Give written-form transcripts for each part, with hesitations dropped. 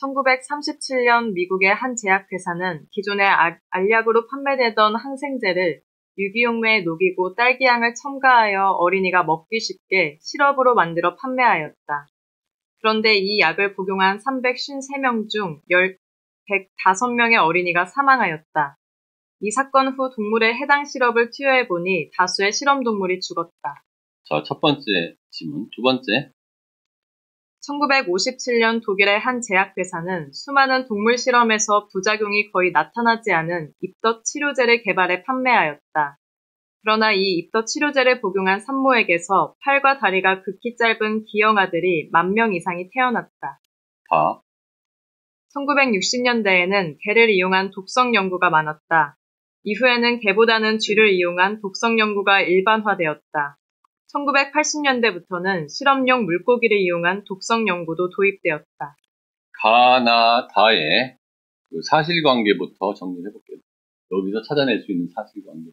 1937년 미국의 한 제약회사는 기존에 알약으로 판매되던 항생제를 유기용매에 녹이고 딸기향을 첨가하여 어린이가 먹기 쉽게 시럽으로 만들어 판매하였다. 그런데 이 약을 복용한 353명 중 105명의 어린이가 사망하였다. 이 사건 후 동물에 해당 시럽을 투여해보니 다수의 실험동물이 죽었다. 자, 첫 번째 질문. 두 번째. 1957년 독일의 한 제약회사는 수많은 동물 실험에서 부작용이 거의 나타나지 않은 입덧 치료제를 개발해 판매하였다. 그러나 이 입덧 치료제를 복용한 산모에게서 팔과 다리가 극히 짧은 기형아들이 10,000명 이상이 태어났다. 1960년대에는 개를 이용한 독성 연구가 많았다. 이후에는 개보다는 쥐를 이용한 독성 연구가 일반화되었다. 1980년대부터는 실험용 물고기를 이용한 독성 연구도 도입되었다. 가나다의 그 사실관계부터 정리해 볼게요. 여기서 찾아낼 수 있는 사실관계.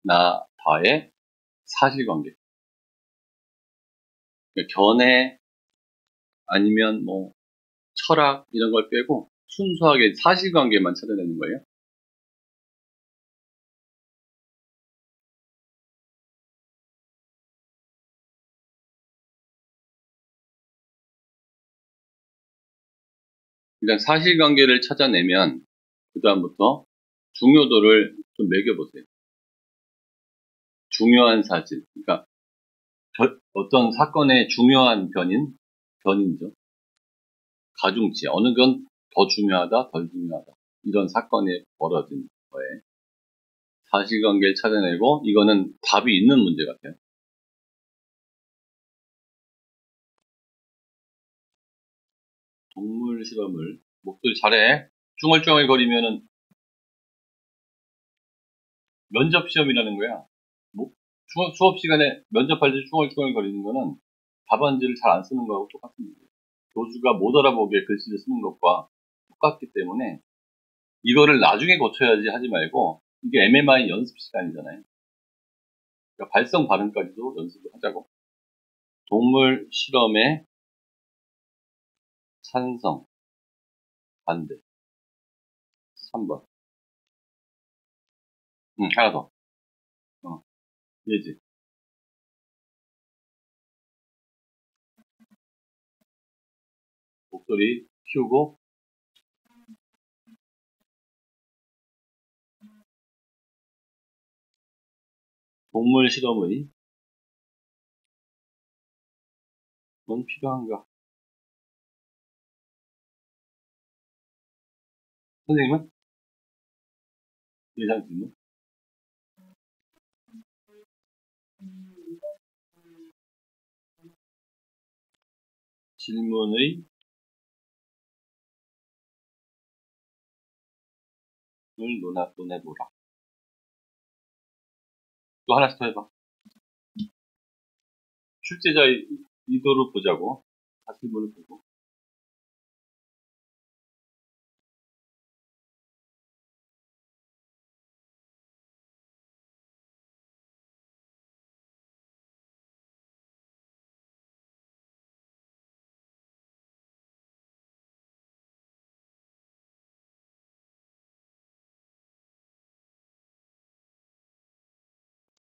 가나다의 사실관계. 견해 아니면 뭐 철학 이런 걸 빼고 순수하게 사실관계만 찾아내는 거예요. 일단 사실관계를 찾아내면 그 다음부터 중요도를 좀 매겨보세요. 중요한 사실, 그러니까 어떤 사건의 중요한 변인이죠. 가중치, 어느 건 더 중요하다, 덜 중요하다. 이런 사건이 벌어진 거에 사실관계를 찾아내고, 이거는 답이 있는 문제 같아요. 동물 실험을, 목소리 잘해. 쭝얼쭝얼 거리면은 면접 시험이라는 거야. 수업 시간에 면접할 때 쭝얼쭝얼 거리는 거는 답안지를 잘 안 쓰는 거하고 똑같은 거예요. 교수가 못 알아보게 글씨를 쓰는 것과 똑같기 때문에 이거를 나중에 고쳐야지 하지 말고, 이게 MMI 연습 시간이잖아요. 그러니까 발성 발음까지도 연습을 하자고. 동물 실험에 찬성, 반대. 3번. 하나 더. 얘지. 목소리 키우고. 동물 실험의 넌 필요한가? 선생님은? 예상 질문? 질문의 을 논해보라. 또 하나씩 더 해봐. 출제자의 의도를 보자고. 사실문을 보고.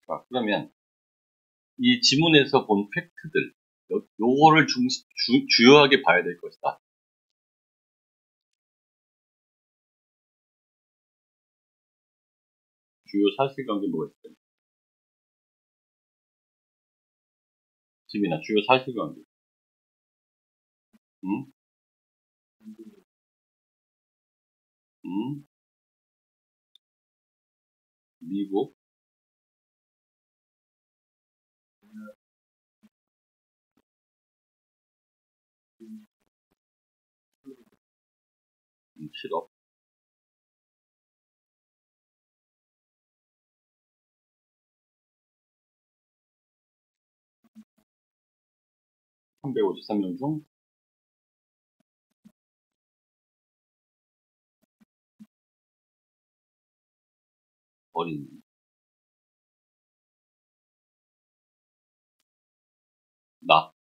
자, 그러면 이 지문에서 본 팩트들, 요거를 주요하게 봐야 될 것이다. 주요 사실관계 뭐가 있어요? 집이나 주요 사실관계. 응? 응? 미국, 실업, 353명 중 어린이. 나.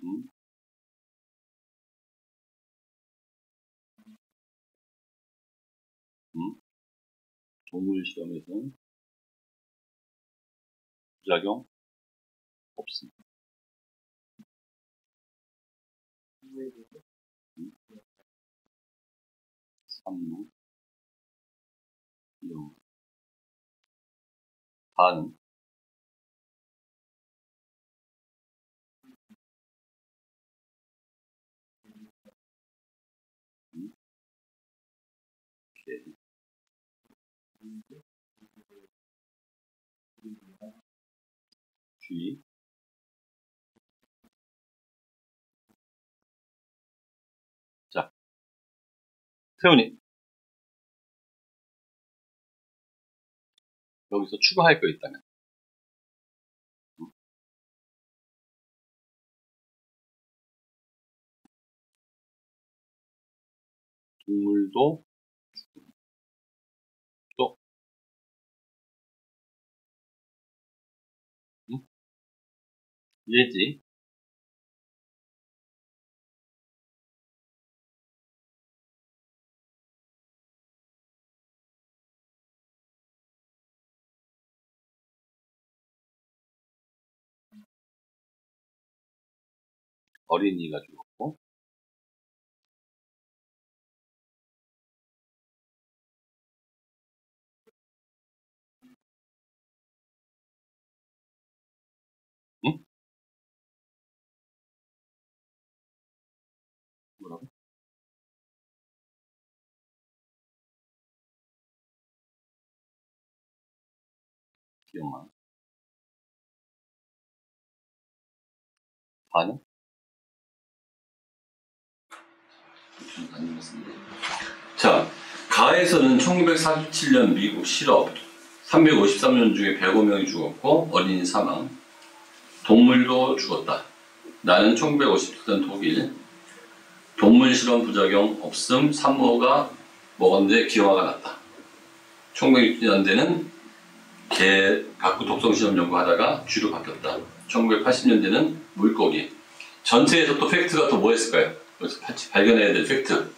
음? 동물 실험에서는 부작용 없습니다. 산모, 비용, 반, 개, 쥐. 자, 태훈이 여기서 추가할 거 있다면 동물도 또 예지, 어린이가 죽었고, 응? 뭐라고? 기억나? 반응? 자, 가에서는 1947년 미국 실업 353년 중에 105명이 죽었고 어린이 사망, 동물도 죽었다. 나는 1957년 독일 동물 실험 부작용 없음, 산모가 먹었는데 기형아가 났다. 1960년대는 개 박구 독성 실험 연구하다가 쥐로 바뀌었다. 1980년대는 물고기. 전체에서 또 팩트가 또 뭐였을까요? 여기서 같이 발견해야 될 팩트.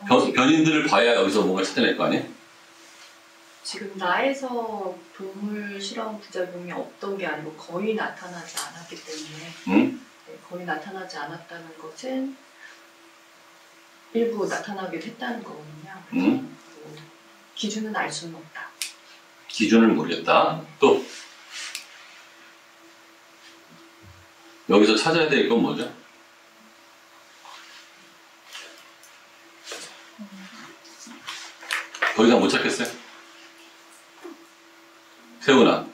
변인들을 봐야 여기서 뭔가 찾아낼 거 아니에요? 지금 나에서 동물 실험 부작용이 없던 게 아니고 거의 나타나지 않았기 때문에 네, 거의 나타나지 않았다는 것은 일부 나타나기도 했다는 거거든요. 기준은 알 수는 없다. 기준을 모르겠다. 또 여기서 찾아야 될 건 뭐죠? 더 이상 못 찾겠어요? 태훈아,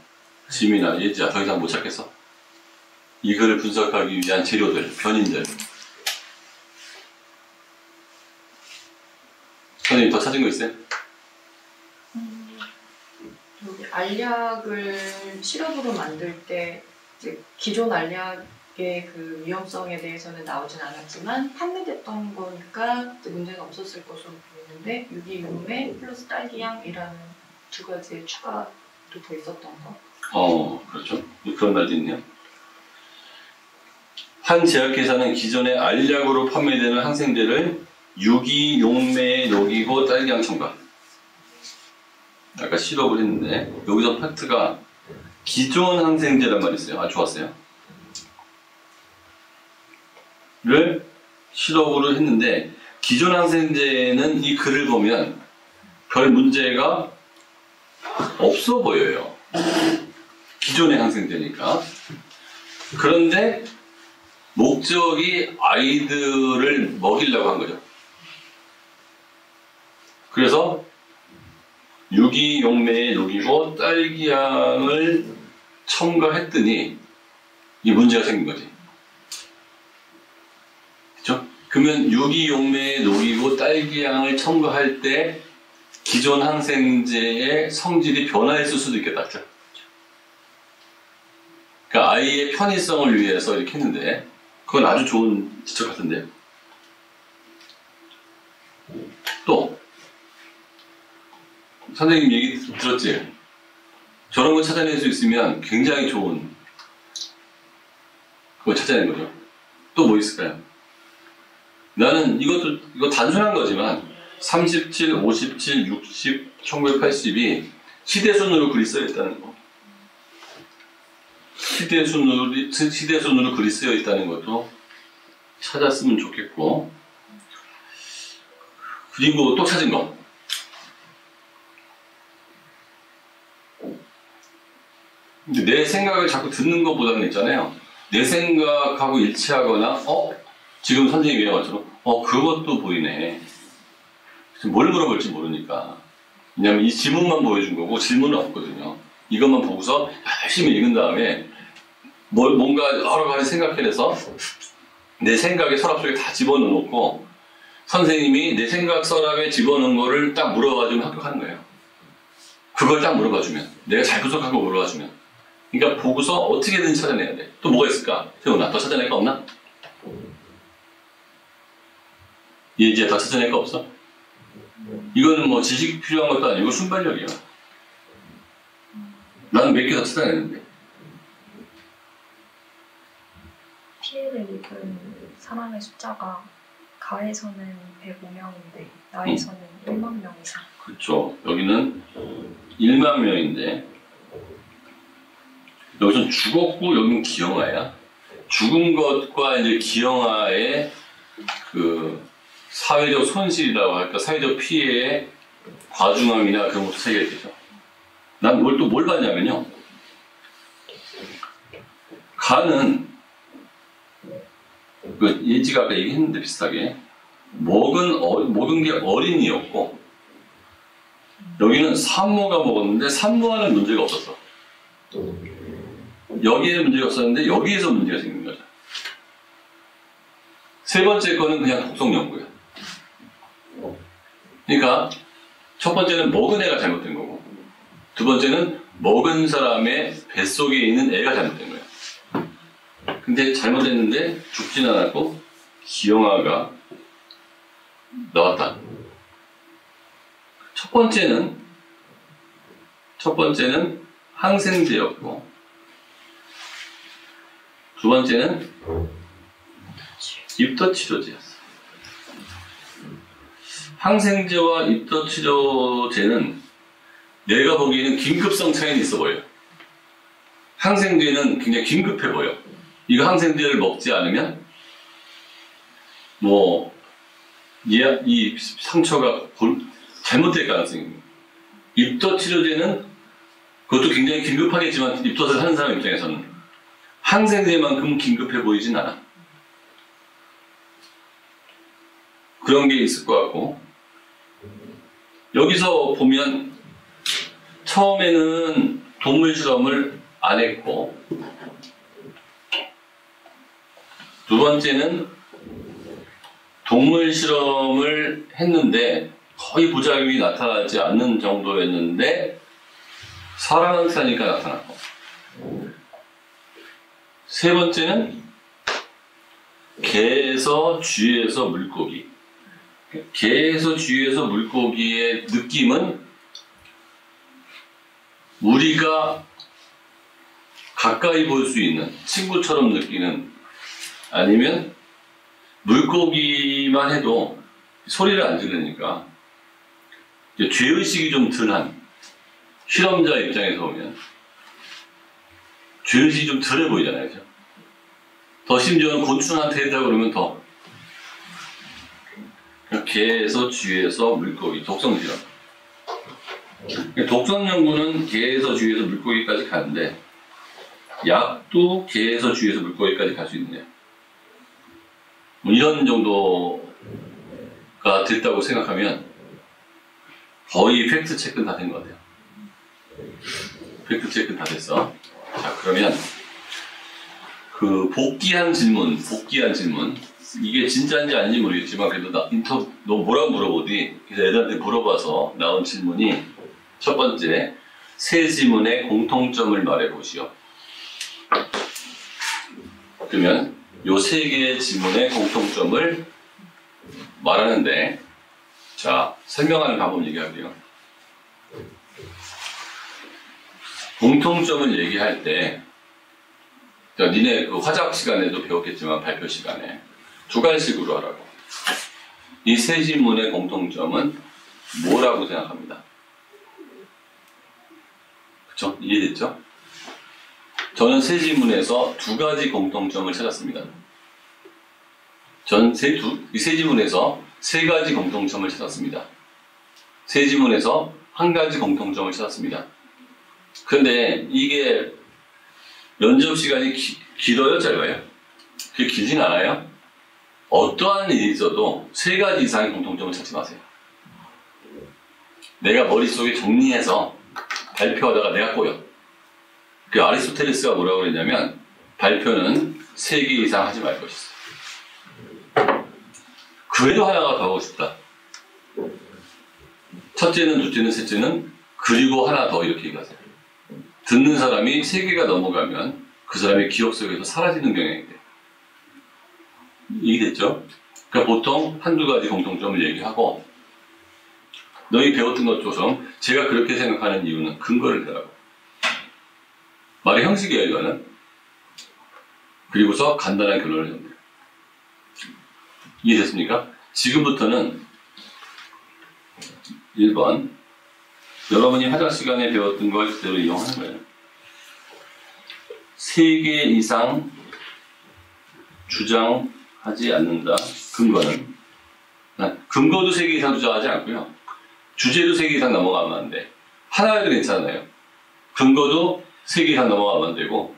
지민아, 예지야, 더 이상 못 찾겠어? 이 글을 분석하기 위한 재료들, 변인들. 선생님 더 찾은 거 있어요? 여기 알약을 시럽으로 만들 때 이제 기존 알약의 그 위험성에 대해서는 나오진 않았지만 판매됐던 거니까 문제가 없었을 것으로 보이는데 유기용매 플러스 딸기향이라는 두 가지의 추가도 더 있었던 거. 그렇죠. 그런 말도 있네요. 한 제약회사는 기존의 알약으로 판매되는 항생제를 유기용매에 녹이고 딸기향 첨가. 아까 시럽을 했는데 여기서 팩트가 기존 항생제란 말이 있어요. 아, 좋았어요. 를 시럽으로 했는데 기존 항생제는 이 글을 보면 별 문제가 없어 보여요. 기존의 항생제니까. 그런데 목적이 아이들을 먹이려고 한 거죠. 그래서 유기용매에 녹이고 딸기향을 첨가했더니 이 문제가 생긴 거지. 그렇죠? 그러면 유기용매에 녹이고 딸기향을 첨가할 때 기존 항생제의 성질이 변화했을 수도 있겠다. 그렇죠? 그러니까 아이의 편의성을 위해서 이렇게 했는데 그건 아주 좋은 지적 같은데요. 또 선생님 얘기 들었지? 저런 거 찾아낼 수 있으면 굉장히 좋은 그거 찾아낸 거죠. 또 뭐 있을까요? 나는 이거 단순한 거지만 37, 57, 60, 1980이 시대순으로 글이 쓰여 있다는 거. 시대순으로 글이 쓰여 있다는 것도 찾았으면 좋겠고, 그리고 또 찾은 거. 근데 내 생각을 자꾸 듣는 것보다는 있잖아요. 내 생각하고 일치하거나, 지금 선생님이 얘기한 것처럼, 그것도 보이네. 뭘 물어볼지 모르니까. 왜냐면 이 지문만 보여준 거고 질문은 없거든요. 이것만 보고서 열심히 읽은 다음에 뭔가 여러 가지 생각해내서 내 생각의 서랍 속에 다 집어넣어놓고 선생님이 내 생각 서랍에 집어넣은 거를 딱 물어봐주면 합격하는 거예요. 그걸 딱 물어봐주면, 내가 잘 분석하고 물어봐주면. 그러니까 보고서 어떻게든 찾아내야 돼. 또 뭐가 있을까? 태훈아, 더 찾아낼 거 없나? 이제 더 찾아낼 거 없어? 이거는 뭐 지식이 필요한 것도 아니고 순발력이야. 나는 몇 개 더 찾아내는데. 피해를 입은 사람의 숫자가 가에서는 105명인데 나에서는 1만 명 이상. 그렇죠. 여기는 1만 명인데 여기서 죽었고 여기는 기형아야. 죽은 것과 이제 기형아의 그 사회적 손실이라고 할까, 사회적 피해의 과중함이나 그런 것도 새겨야 되죠. 난 뭘 봤냐면요. 가는 그 예지가 아까 얘기했는데 비슷하게 먹은 게 어린이였고 여기는 산모가 먹었는데 산모와는 문제가 없었어. 여기에는 문제가 없었는데 여기에서 문제가 생긴 거죠. 세 번째 거는 그냥 독성 연구야. 그러니까 첫 번째는 먹은 애가 잘못된 거고 두 번째는 먹은 사람의 뱃속에 있는 애가 잘못된 거야. 근데 잘못했는데 죽진 않았고 기형아가 나왔다. 첫 번째는 항생제였고 두 번째는 입덧치료제였어. 항생제와 입덧치료제는 내가 보기에는 긴급성 차이는 있어 보여요. 항생제는 굉장히 긴급해 보여. 이거 항생제를 먹지 않으면 이 상처가 잘못될 가능성이 있습니다. 입덧치료제는 그것도 굉장히 긴급하겠지만 입덧을 하는 사람 입장에서는 항생제만큼 긴급해 보이진 않아. 그런 게 있을 것 같고 여기서 보면 처음에는 동물 실험을 안 했고 두 번째는 동물 실험을 했는데 거의 부작용이 나타나지 않는 정도였는데 사람한테 하니까 나타났고 세 번째는 개에서 쥐에서 물고기. 개에서 쥐에서 물고기의 느낌은 우리가 가까이 볼 수 있는 친구처럼 느끼는 아니면 물고기만 해도 소리를 안 들으니까 죄의식이 좀 덜한 실험자 입장에서 보면 죄의식이 좀 덜해 보이잖아요. 그죠? 더 심지어는 곤충한테 했다고 그러면 더 개에서 쥐에서 물고기 독성 실험. 독성 연구는 개에서 쥐에서 물고기까지 가는데 약도 개에서 쥐에서 물고기까지 갈 수 있네요. 뭐 이런 정도가 됐다고 생각하면 거의 팩트 체크는 다 된 것 같아요. 팩트 체크는 다 됐어. 자, 그러면 그 복귀한 질문 이게 진짜인지 아닌지 모르겠지만 그래도 너 뭐라고 물어보디? 그래서 애들한테 물어봐서 나온 질문이 첫 번째, 세 지문의 공통점을 말해보시오. 그러면 요 세 개의 지문의 공통점을 말하는데 자, 설명하는 방법 얘기할게요. 공통점을 얘기할 때 그러니까 니네 그 화작 시간에도 배웠겠지만 발표 시간에 두 가지식으로 하라고. 이 세 지문의 공통점은 뭐라고 생각합니다. 그쵸? 이해됐죠? 저는 세 지문에서 두 가지 공통점을 찾았습니다. 전 이 세 지문에서 세 가지 공통점을 찾았습니다. 세 지문에서 한 가지 공통점을 찾았습니다. 그런데 이게 면접 시간이 길어요? 짧아요? 그게 길진 않아요? 어떠한 일이 있어도 세 가지 이상의 공통점을 찾지 마세요. 내가 머릿속에 정리해서 발표하다가 내가 꼬여. 그 아리스토텔레스가 뭐라고 그랬냐면 발표는 3개 이상 하지 말 것이다. 그래도 하나가 더 하고 싶다. 첫째는, 둘째는, 셋째는 그리고 하나 더 이렇게 얘기하세요. 듣는 사람이 3개가 넘어가면 그 사람의 기억 속에서 사라지는 경향이 돼요. 이해됐죠? 그러니까 보통 한두 가지 공통점을 얘기하고 너희 배웠던 것처럼 제가 그렇게 생각하는 이유는 근거를 대라고. 말의 형식이에요, 이거는. 그리고서 간단한 결론을 내요. 이해됐습니까? 지금부터는 1번 여러분이 화작 시간에 배웠던 걸 그대로 이용하는 거예요. 3개 이상 주장하지 않는다. 근거는 근거도 3개 이상 주장하지 않고요. 주제도 3개 이상 넘어가면 안 돼. 하나여도 괜찮아요. 근거도 3개 이상 넘어가면 안 되고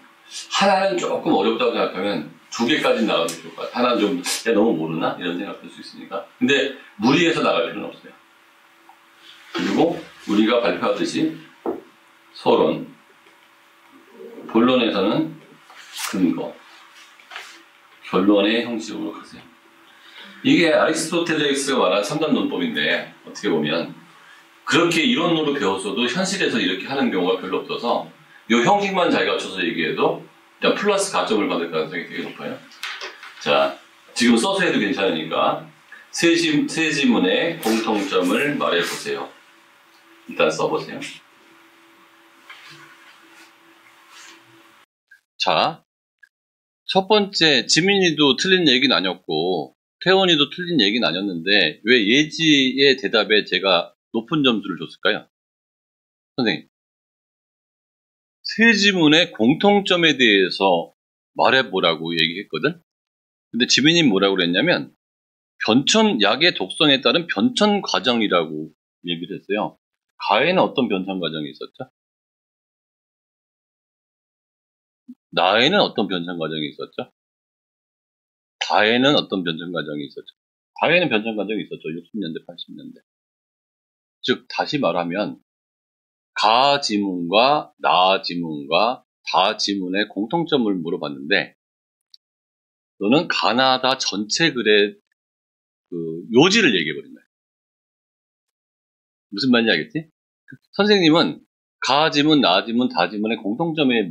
하나는 조금 어렵다고 생각하면 2개까지 나가도 좋을 것 같아요. 하나는 좀 너무 모르나? 이런 생각할 수 있으니까. 근데 무리해서 나갈 필요는 없어요. 그리고 우리가 발표하듯이 서론, 본론에서는 근거, 결론의 형식으로 가세요. 이게 아리스토텔레스가 말한 3단 논법인데 어떻게 보면 그렇게 이론으로 배웠어도 현실에서 이렇게 하는 경우가 별로 없어서 이 형식만 잘 갖춰서 얘기해도 일단 플러스 가점을 받을 가능성이 되게 높아요. 자, 지금 써서 해도 괜찮으니까 세 지문의 공통점을 말해보세요. 일단 써보세요. 자, 첫 번째 지민이도 틀린 얘기는 아니었고 태원이도 틀린 얘기는 아니었는데 왜 예지의 대답에 제가 높은 점수를 줬을까요? 선생님, 세 지문의 공통점에 대해서 말해보라고 얘기했거든? 근데 지민이 뭐라고 그랬냐면 약의 독성에 따른 변천 과정이라고 얘기를 했어요. 가에는 어떤 변천 과정이 있었죠? 나에는 어떤 변천 과정이 있었죠? 다에는 어떤 변천 과정이 있었죠? 다에는 변천 과정이 있었죠. 60년대, 80년대. 즉 다시 말하면 가 지문과 나 지문과 다 지문의 공통점을 물어봤는데 너는 가나다 전체 글의 그 요지를 얘기해버린 거야. 무슨 말인지 알겠지? 선생님은 가 지문, 나 지문, 다 지문의 공통점에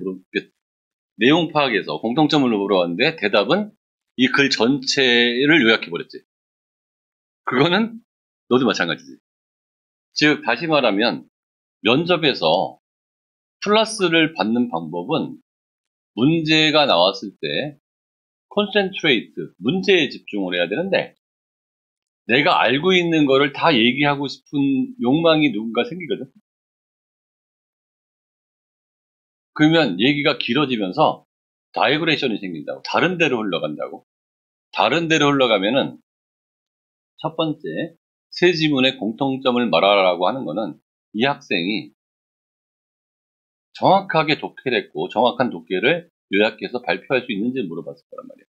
내용 파악에서 공통점을 물어봤는데 대답은 이 글 전체를 요약해버렸지. 그거는 너도 마찬가지지. 즉 다시 말하면 면접에서 플러스를 받는 방법은 문제가 나왔을 때 concentrate, 문제에 집중을 해야 되는데 내가 알고 있는 거를 다 얘기하고 싶은 욕망이 누군가 생기거든. 그러면 얘기가 길어지면서 다이그레이션이 생긴다고. 다른 데로 흘러간다고. 다른 데로 흘러가면은 첫 번째 세 지문의 공통점을 말하라고 하는 거는 이 학생이 정확하게 독해를 했고 정확한 독해를 요약해서 발표할 수 있는지 물어봤을 거란 말이에요.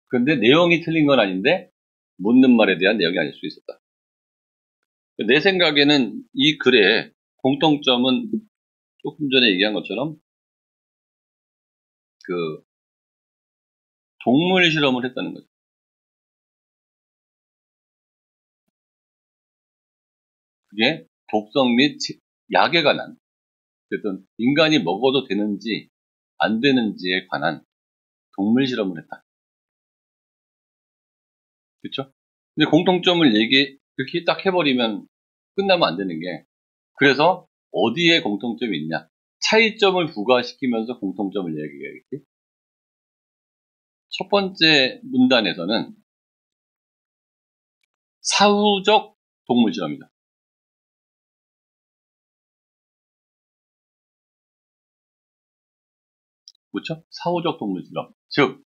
그런데 내용이 틀린 건 아닌데 묻는 말에 대한 내용이 아닐 수 있었다. 내 생각에는 이 글의 공통점은 조금 전에 얘기한 것처럼 그 동물 실험을 했다는 거죠. 그게 독성 및 약에 관한, 어쨌든 인간이 먹어도 되는지 안 되는지에 관한 동물 실험을 했다. 그렇죠? 근데 공통점을 그렇게 딱 해버리면 끝나면 안 되는 게, 그래서 어디에 공통점이 있냐, 차이점을 부과시키면서 공통점을 얘기해야겠지. 첫 번째 문단에서는 사후적 동물 실험이다. 그렇죠? 사후적 동물 실험. 즉,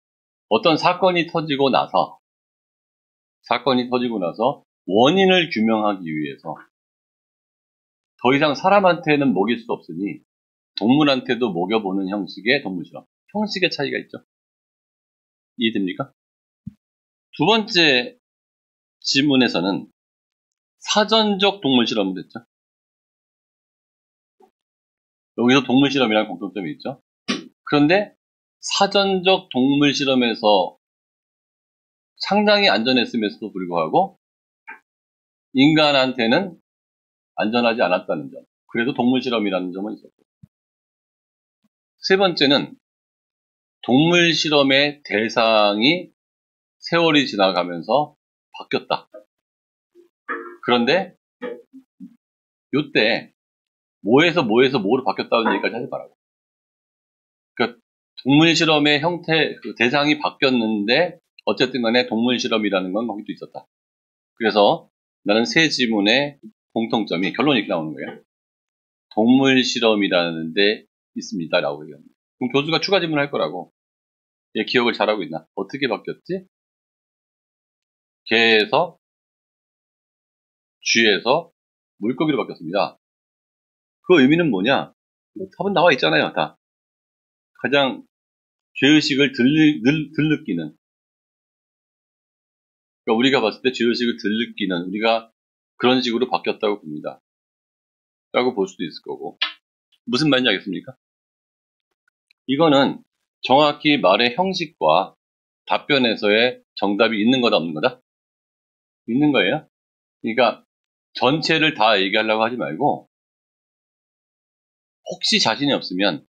어떤 사건이 터지고 나서 원인을 규명하기 위해서 더 이상 사람한테는 먹일 수 없으니 동물한테도 먹여보는 형식의 동물 실험. 형식의 차이가 있죠. 이해됩니까? 두 번째 지문에서는 사전적 동물 실험을 했죠. 여기서 동물 실험이라는 공통점이 있죠. 그런데 사전적 동물 실험에서 상당히 안전했음에도 불구하고 인간한테는 안전하지 않았다는 점. 그래도 동물 실험이라는 점은 있었고. 세 번째는 동물 실험의 대상이 세월이 지나가면서 바뀌었다. 그런데 이때 뭐에서 뭐로 바뀌었다는 얘기까지 하지 말라고. 그러니까 동물 실험의 형태, 그 대상이 바뀌었는데 어쨌든 간에 동물 실험이라는 건 거기도 있었다. 그래서 나는 세 지문의 공통점이 결론이 이렇게 나오는 거예요. 동물 실험이라는 데 있습니다. 라고 얘기합니다. 그럼 교수가 추가 질문을 할 거라고. 얘 기억을 잘하고 있나? 어떻게 바뀌었지? 개에서 쥐에서 물고기로 바뀌었습니다. 그 의미는 뭐냐? 답은 나와 있잖아요. 다. 가장 죄의식을 덜 느끼는, 그러니까 우리가 봤을 때 죄의식을 덜 느끼는, 우리가 그런 식으로 바뀌었다고 봅니다. 라고 볼 수도 있을 거고. 무슨 말인지 알겠습니까? 이거는 정확히 말의 형식과 답변에서의 정답이 있는 거다 없는 거다? 있는 거예요. 그러니까 전체를 다 얘기하려고 하지 말고 혹시 자신이 없으면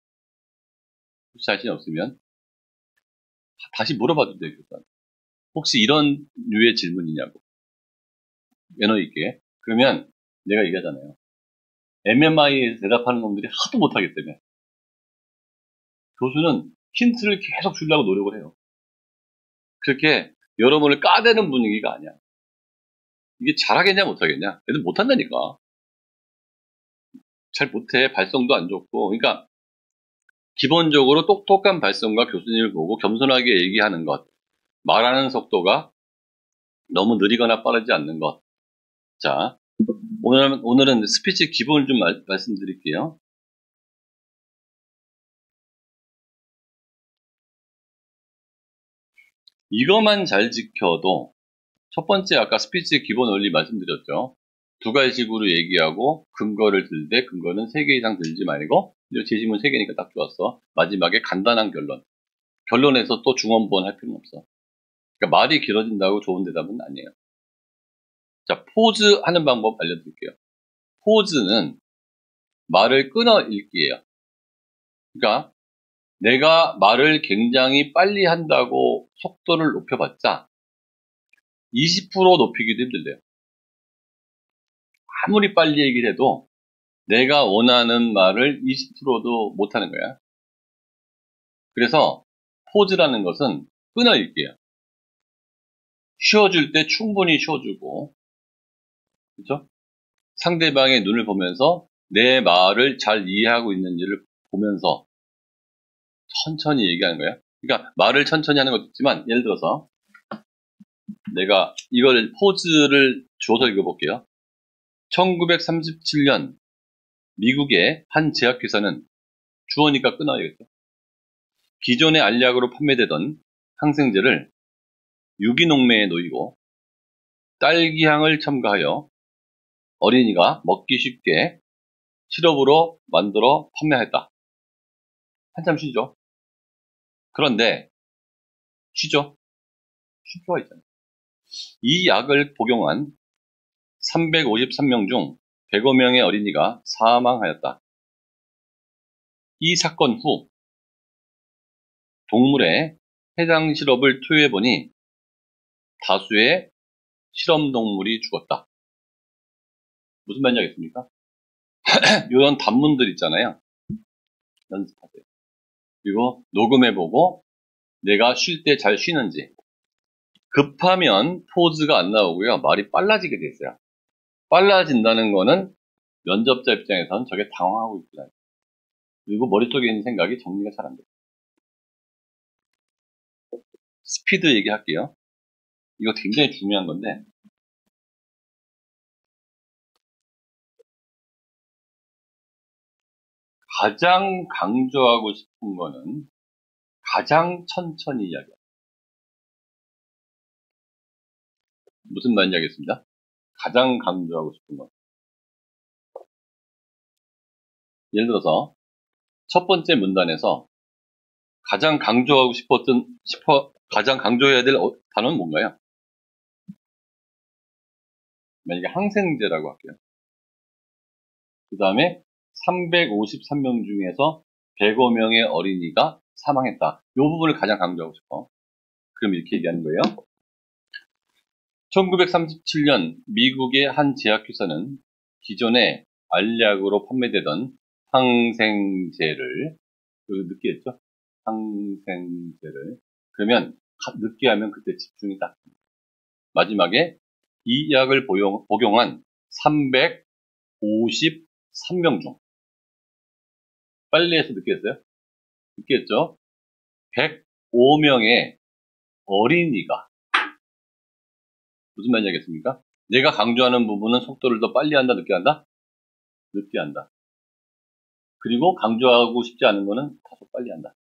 다시 물어봐도 돼요. 혹시 이런 류의 질문이냐고. 매너 있게. 그러면 내가 얘기하잖아요. MMI에 대답하는 놈들이 하도 못하기 때문에 교수는 힌트를 계속 주려고 노력을 해요. 그렇게 여러분을 까대는 분위기가 아니야. 이게 잘하겠냐 못하겠냐. 애들 못한다니까. 잘 못해. 발성도 안 좋고. 그러니까 기본적으로 똑똑한 발성과 교수님을 보고 겸손하게 얘기하는 것. 말하는 속도가 너무 느리거나 빠르지 않는 것. 자, 오늘은 스피치 기본을 좀 말씀드릴게요. 이것만 잘 지켜도 첫 번째 아까 스피치 기본 원리 말씀드렸죠. 두 가지식으로 얘기하고 근거를 들되 근거는 3개 이상 들지 말고 제시문 3개니까 딱 좋았어. 마지막에 간단한 결론. 결론에서 또 중원본 할 필요는 없어. 그러니까 말이 길어진다고 좋은 대답은 아니에요. 자, 포즈 하는 방법 알려드릴게요. 포즈는 말을 끊어 읽기예요. 그러니까 내가 말을 굉장히 빨리 한다고 속도를 높여봤자 20% 높이기도 힘들대요. 아무리 빨리 얘기를 해도 내가 원하는 말을 20%도 못하는 거야. 그래서 포즈라는 것은 끊어 읽기예요. 쉬어줄 때 충분히 쉬어주고, 그렇죠? 상대방의 눈을 보면서 내 말을 잘 이해하고 있는지를 보면서 천천히 얘기하는 거예요. 그러니까 말을 천천히 하는 것도 있지만 예를 들어서 내가 이걸 포즈를 줘서 읽어볼게요. 1937년 미국의 한 제약회사는 주어니까 끊어야겠죠. 기존의 알약으로 판매되던 항생제를 유기농매에 놓이고 딸기향을 첨가하여 어린이가 먹기 쉽게 시럽으로 만들어 판매했다. 한참 쉬죠. 그런데 쉬죠. 쉴 필요가 있잖아요. 이 약을 복용한 353명 중 105명의 어린이가 사망하였다. 이 사건 후 동물에 해당 시럽을 투여해보니 다수의 실험동물이 죽었다. 무슨 말인지 알겠습니까? 이런 단문들 있잖아요. 연습하세요. 그리고 녹음해보고 내가 쉴 때 잘 쉬는지. 급하면 포즈가 안 나오고요. 말이 빨라지게 돼 있어요. 빨라진다는 거는 면접자 입장에서는 저게 당황하고 있구나. 그리고 머릿속에 있는 생각이 정리가 잘 안 돼요. 스피드 얘기할게요. 이거 굉장히 중요한 건데, 가장 강조하고 싶은 거는 가장 천천히 이야기해요. 무슨 말인지 알겠습니다. 가장 강조하고 싶은 건. 예를 들어서 첫 번째 문단에서 가장 강조하고 가장 강조해야 될 단어는 뭔가요? 만약에 항생제라고 할게요. 그 다음에 353명 중에서 105명의 어린이가 사망했다. 이 부분을 가장 강조하고 싶어. 그럼 이렇게 얘기하는 거예요. 1937년 미국의 한 제약회사는 기존에 알약으로 판매되던 항생제를, 느끼했죠? 항생제를. 그러면 느끼하면 그때 집중이 딱. 마지막에 이 약을 복용한 353명 중. 빨리 해서 느끼했어요? 느끼했죠? 105명의 어린이가. 무슨 말인지 알겠습니까? 내가 강조하는 부분은 속도를 더 빨리 한다, 늦게 한다? 늦게 한다. 그리고 강조하고 싶지 않은 거는 다소 빨리 한다.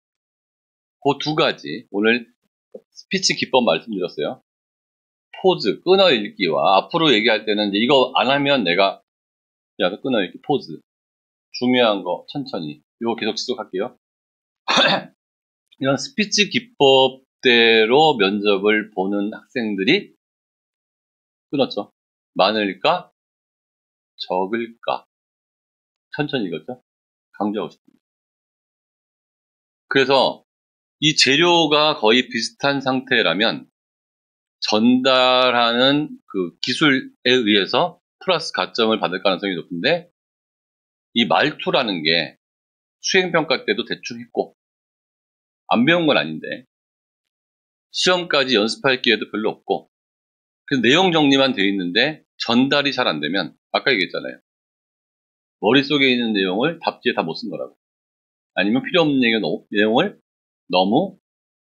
그 두 가지, 오늘 스피치 기법 말씀드렸어요. 포즈, 끊어 읽기와 앞으로 얘기할 때는 이제 이거 안 하면 내가, 야, 끊어 읽기, 포즈. 중요한 거, 천천히. 이거 계속 지속할게요. 이런 스피치 기법대로 면접을 보는 학생들이 끊었죠. 많을까? 적을까? 천천히 읽었죠? 강조하고 싶습니다. 그래서 이 재료가 거의 비슷한 상태라면 전달하는 그 기술에 의해서 플러스 가점을 받을 가능성이 높은데, 이 말투라는 게 수행평가 때도 대충 했고 안 배운 건 아닌데 시험까지 연습할 기회도 별로 없고, 그래서 내용 정리만 되어 있는데 전달이 잘 안 되면, 아까 얘기했잖아요. 머릿속에 있는 내용을 답지에 다 못 쓴 거라고. 아니면 필요 없는 내용을 너무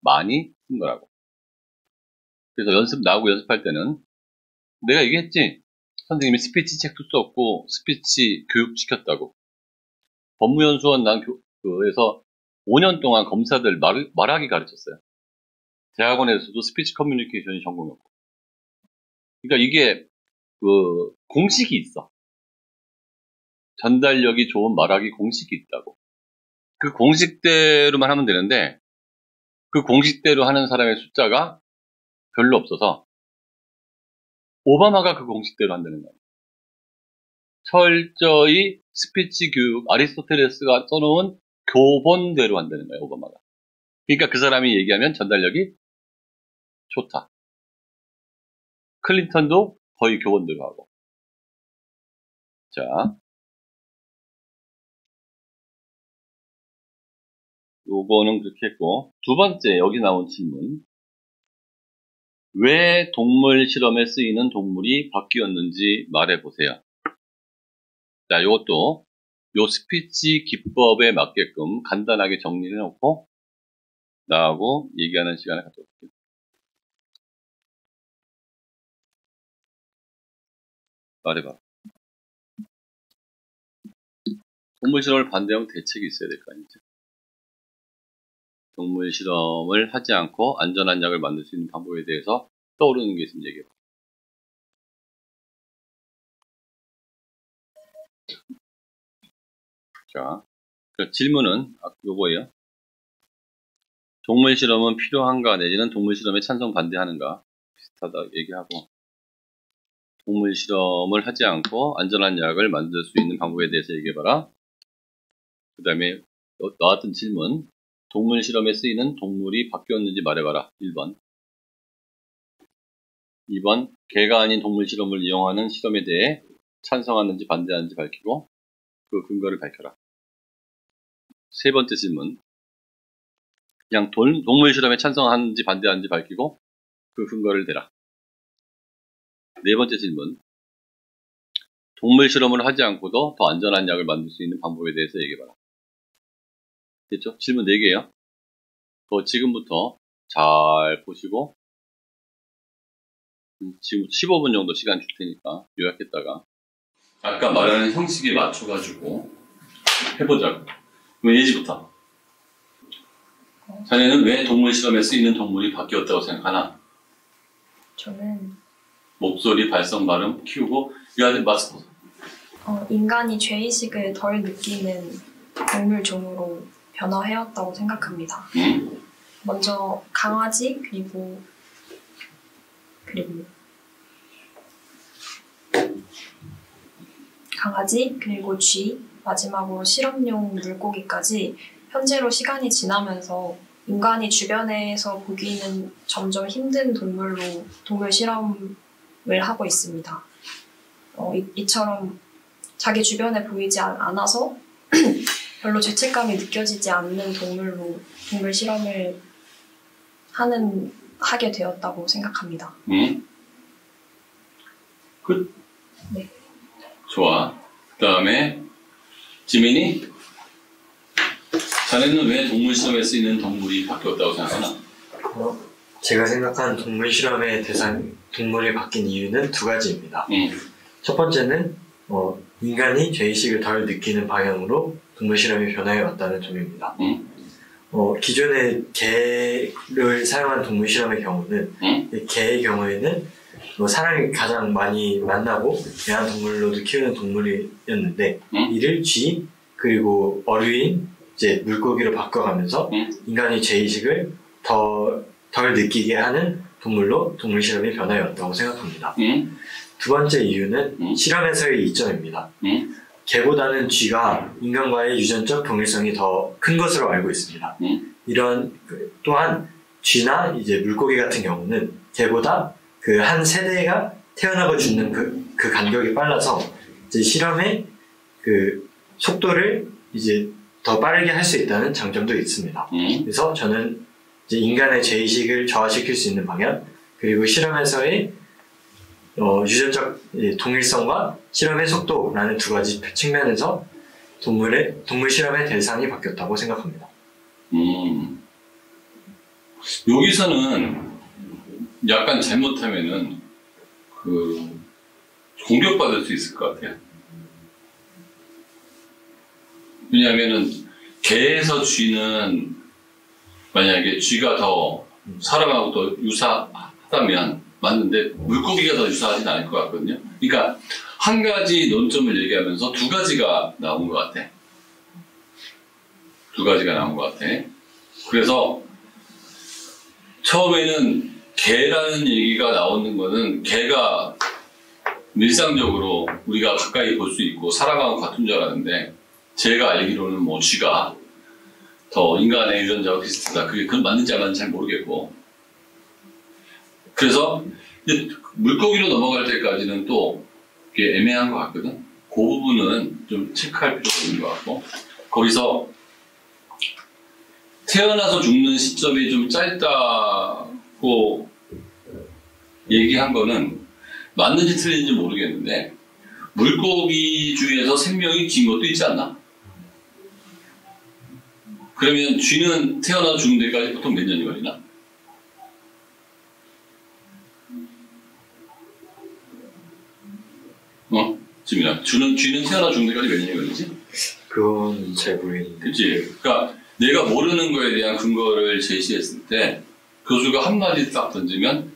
많이 쓴 거라고. 그래서 나오고 연습할 때는 내가 얘기했지. 선생님이 스피치 책도 썼고 스피치 교육 시켰다고. 법무연수원 그에서 5년 동안 검사들 말하기 가르쳤어요. 대학원에서도 스피치 커뮤니케이션이 전공이었고. 그러니까 이게 공식이 있어. 전달력이 좋은 말하기 공식이 있다고. 그 공식대로만 하면 되는데 그 공식대로 하는 사람의 숫자가 별로 없어서 오바마가 그 공식대로 한다는 거예요. 철저히 스피치 교육, 아리스토텔레스가 써놓은 교본대로 한다는 거예요, 오바마가. 그러니까 그 사람이 얘기하면 전달력이 좋다. 클린턴도 거의 교본대로 하고. 자, 요거는 그렇게 했고, 두 번째 여기 나온 질문. 왜 동물 실험에 쓰이는 동물이 바뀌었는지 말해보세요. 자, 이것도 요 스피치 기법에 맞게끔 간단하게 정리를 해놓고 나하고 얘기하는 시간을 갖도록 할게요. 말해봐. 동물 실험을 반대하면 대책이 있어야 될 거 아니죠? 동물 실험을 하지 않고 안전한 약을 만들 수 있는 방법에 대해서 떠오르는 게 있으면 얘기해봐. 자, 질문은 요거예요. 동물 실험은 필요한가 내지는 동물 실험에 찬성 반대하는가 비슷하다 얘기하고, 동물 실험을 하지 않고 안전한 약을 만들 수 있는 방법에 대해서 얘기해봐라. 그 다음에 나왔던 질문, 동물 실험에 쓰이는 동물이 바뀌었는지 말해봐라. 1번. 2번, 개가 아닌 동물 실험을 이용하는 실험에 대해 찬성하는지 반대하는지 밝히고 그 근거를 밝혀라. 세 번째 질문, 그냥 동물 실험에 찬성하는지 반대하는지 밝히고 그 근거를 대라. 네 번째 질문. 동물 실험을 하지 않고도 더 안전한 약을 만들 수 있는 방법에 대해서 얘기해봐라. 됐죠? 질문 4개예요. 지금부터 잘 보시고 지금 15분 정도 시간 줄 테니까 요약했다가 아까 말하는 형식에 맞춰가지고 해보자고. 그럼 예지부터. 자네는 왜 동물 실험에 쓰이는 동물이 바뀌었다고 생각하나? 저는 목소리, 발성, 발음 키우고 이거 마스크. 인간이 죄의식을 덜 느끼는 동물 종으로 변화해왔다고 생각합니다. 먼저 강아지 그리고 쥐, 마지막으로 실험용 물고기까지 현재로 시간이 지나면서 인간이 주변에서 보기는 점점 힘든 동물로 동물 실험을 하고 있습니다. 이처럼 자기 주변에 보이지 않아서 별로 죄책감이 느껴지지 않는 동물로 동물 실험을 하게 되었다고 생각합니다. 끝? 네. 좋아. 그 다음에 지민이? 자네는 왜 동물 실험에 쓰이는 동물이 바뀌었다고 생각하나? 제가 생각한 동물 실험의 동물이 바뀐 이유는 2가지입니다. 첫 번째는 인간이 죄의식을 덜 느끼는 방향으로 동물 실험이 변화해 왔다는 점입니다. 기존의 개를 사용한 동물 실험의 경우는 개의 경우에는 사람이 가장 많이 만나고 애완동물로도 키우는 동물이었는데 이를 쥐 그리고 어류인 이제 물고기로 바꿔가면서 인간이 죄의식을 덜 느끼게 하는 동물로 동물 실험이 변화해 왔다고 생각합니다. 2번째 이유는 실험에서의 이점입니다. 개보다는 쥐가 인간과의 유전적 동일성이 더 큰 것으로 알고 있습니다. 또한 쥐나 이제 물고기 같은 경우는 개보다 그 한 세대가 태어나고 죽는 그 간격이 빨라서 이제 실험의 그 속도를 이제 더 빠르게 할 수 있다는 장점도 있습니다. 그래서 저는 이제 인간의 죄의식을 저하시킬 수 있는 방향 그리고 실험에서의 유전적 동일성과 실험의 속도라는 2가지 측면에서 동물 실험의 대상이 바뀌었다고 생각합니다. 여기서는 약간 잘못하면은 공격받을 수 있을 것 같아요. 왜냐하면은 개에서 쥐는 만약에 쥐가 더 사람하고 더 유사하다면 맞는데 물고기가 더 유사하진 않을 것 같거든요. 그러니까 한 가지 논점을 얘기하면서 2가지가 나온 것 같아. 2가지가 나온 것 같아. 그래서 처음에는 개라는 얘기가 나오는 거는 개가 일상적으로 우리가 가까이 볼 수 있고 사람하고 같은 줄 알았는데 제가 알기로는 쥐가 더 인간의 유전자와 비슷하다. 그건 맞는지 안 맞는지 잘 모르겠고 그래서 이제 물고기로 넘어갈 때까지는 또 그게 애매한 것 같거든. 그 부분은 좀 체크할 필요가 있는 것 같고 거기서 태어나서 죽는 시점이 좀 짧다고 얘기한 거는 맞는지 틀린지 모르겠는데 물고기 중에서 생명이 긴 것도 있지 않나? 그러면 쥐는 태어나서 죽는 데까지 보통 몇 년이 걸리나? 지민아, 쥐는 태어나 죽는 데까지 몇 년이 걸리지? 그건 잘 모르겠는데. 그치? 그러니까 내가 모르는 거에 대한 근거를 제시했을 때 교수가 한마디 딱 던지면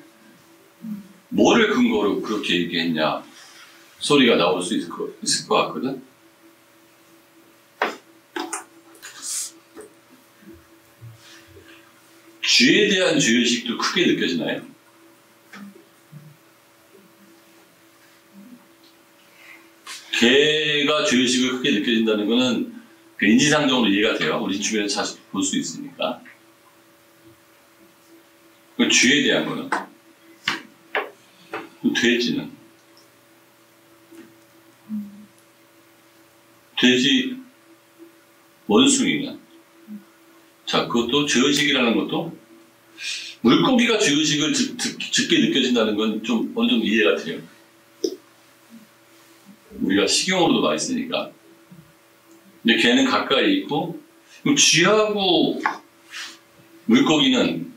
뭐를 근거로 그렇게 얘기했냐 소리가 나올 수 있을 것 같거든? 쥐에 대한 죄의식도 크게 느껴지나요? 개가 죄의식을 크게 느껴진다는 거는 인지상정으로 이해가 돼요. 우리 주변에 자주 볼 수 있으니까. 그 쥐에 대한 거는 돼지는 돼지 원숭이는 자, 그것도 죄의식이라는 것도 물고기가 죄의식을 짙게 느껴진다는 건 좀 어느 정도 이해가 돼요. 우리가 식용으로도 많이 쓰니까. 근데 걔는 가까이 있고, 쥐하고 물고기는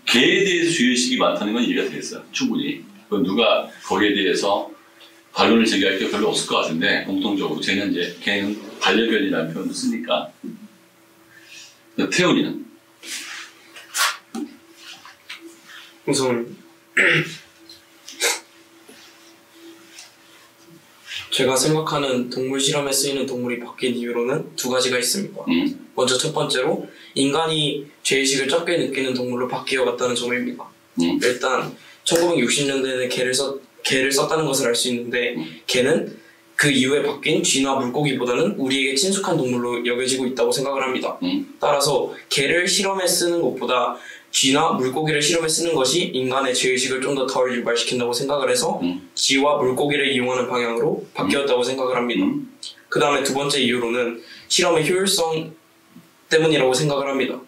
개에 대해서 죄의식이 많다는 건 이해가 되겠어요. 충분히. 누가 거기에 대해서 반론을 제기할 게 별로 없을 것 같은데, 공통적으로. 걔는 반려견이라는 표현도 쓰니까. 태훈이는? 우선 제가 생각하는 동물 실험에 쓰이는 동물이 바뀐 이유로는 두 가지가 있습니다. 먼저 첫 번째로 인간이 죄의식을 적게 느끼는 동물로 바뀌어갔다는 점입니다. 일단 1960년대에는 개를 썼다는 것을 알 수 있는데 개는 그 이후에 바뀐 쥐나 물고기보다는 우리에게 친숙한 동물로 여겨지고 있다고 생각을 합니다. 따라서 개를 실험에 쓰는 것보다 쥐나 물고기를 실험에 쓰는 것이 인간의 죄의식을 좀 더 덜 유발시킨다고 생각을 해서 쥐와 물고기를 이용하는 방향으로 바뀌었다고 생각을 합니다. 그 다음에 두 번째 이유로는 실험의 효율성 때문이라고 생각을 합니다.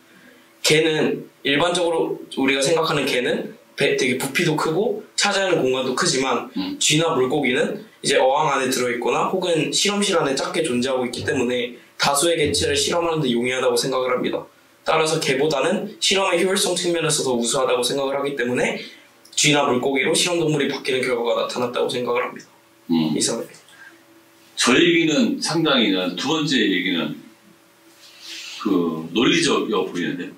개는 일반적으로 우리가 생각하는 개는 되게 부피도 크고 차지하는 공간도 크지만 쥐나 물고기는 이제 어항 안에 들어있거나 혹은 실험실 안에 작게 존재하고 있기 때문에 다수의 개체를 실험하는 데 용이하다고 생각을 합니다. 따라서 개보다는 실험의 효율성 측면에서 더 우수하다고 생각을 하기 때문에 쥐나 물고기로 실험동물이 바뀌는 결과가 나타났다고 생각을 합니다. 이상입니다. 저 얘기는 상당히, 두 번째 얘기는 논리적이어 보이는데,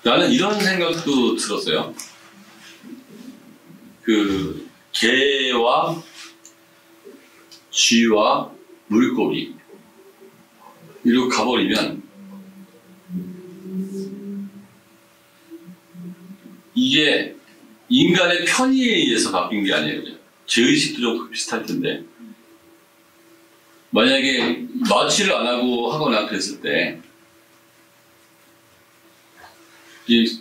나는 이런 생각도 들었어요. 개와 쥐와 물고기 이리로 가버리면 이게 인간의 편의에 의해서 바뀐 게 아니에요. 죄의식도 좀 비슷할 텐데, 만약에 마취를 안 하고 하거나 그랬을 때 이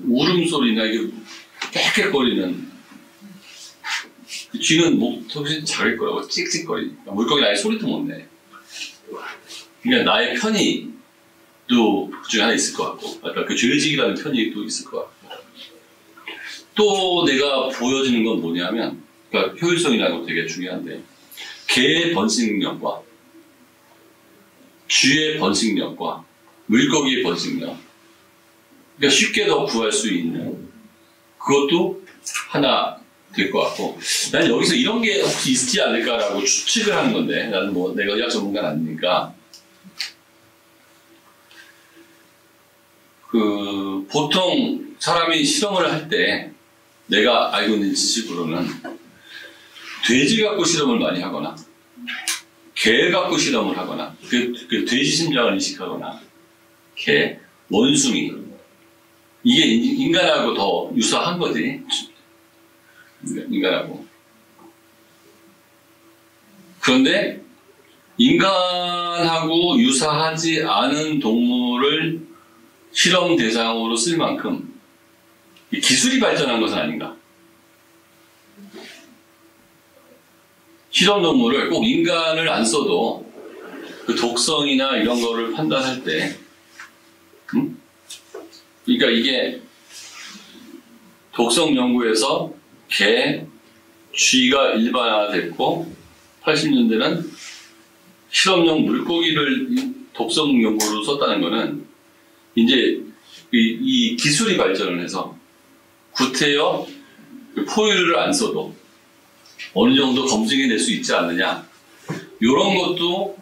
울음소리나 이게 꽥꽥거리는, 쥐는 목도 훨씬 작을 거라고 찍찍거리니까, 물고기는 아예 소리도 못 내. 그러니까 나의 편의도 그 중에 하나 있을 것 같고, 아까 그 죄의식이라는 편의도 있을 것 같고, 또 내가 보여지는 건 뭐냐면, 그러니까 효율성이라는 거 되게 중요한데, 개의 번식력과 쥐의 번식력과 물고기의 번식력, 그러니까 쉽게 더 구할 수 있는 그것도 하나 될 것 같고, 난 여기서 이런 게 혹시 있지 않을까라고 추측을 하는 건데, 나는 뭐 내가 의학 전문가는 아니니까, 보통 사람이 실험을 할 때 내가 알고 있는 지식으로는 돼지 갖고 실험을 많이 하거나 개 갖고 실험을 하거나 그 돼지 심장을 이식하거나 개, 원숭이, 이게 인간하고 더 유사한 거지. 인간하고. 그런데 인간하고 유사하지 않은 동물을 실험 대상으로 쓸 만큼 기술이 발전한 것은 아닌가. 실험 동물을 꼭 인간을 안 써도 그 독성이나 이런 거를 판단할 때, 그러니까 이게 독성 연구에서 개, 쥐가 일반화됐고 80년대는 실험용 물고기를 독성 연구로 썼다는 거는 이제 이 기술이 발전을 해서 구태여 포유류를 안 써도 어느 정도 검증해낼 수 있지 않느냐, 이런 것도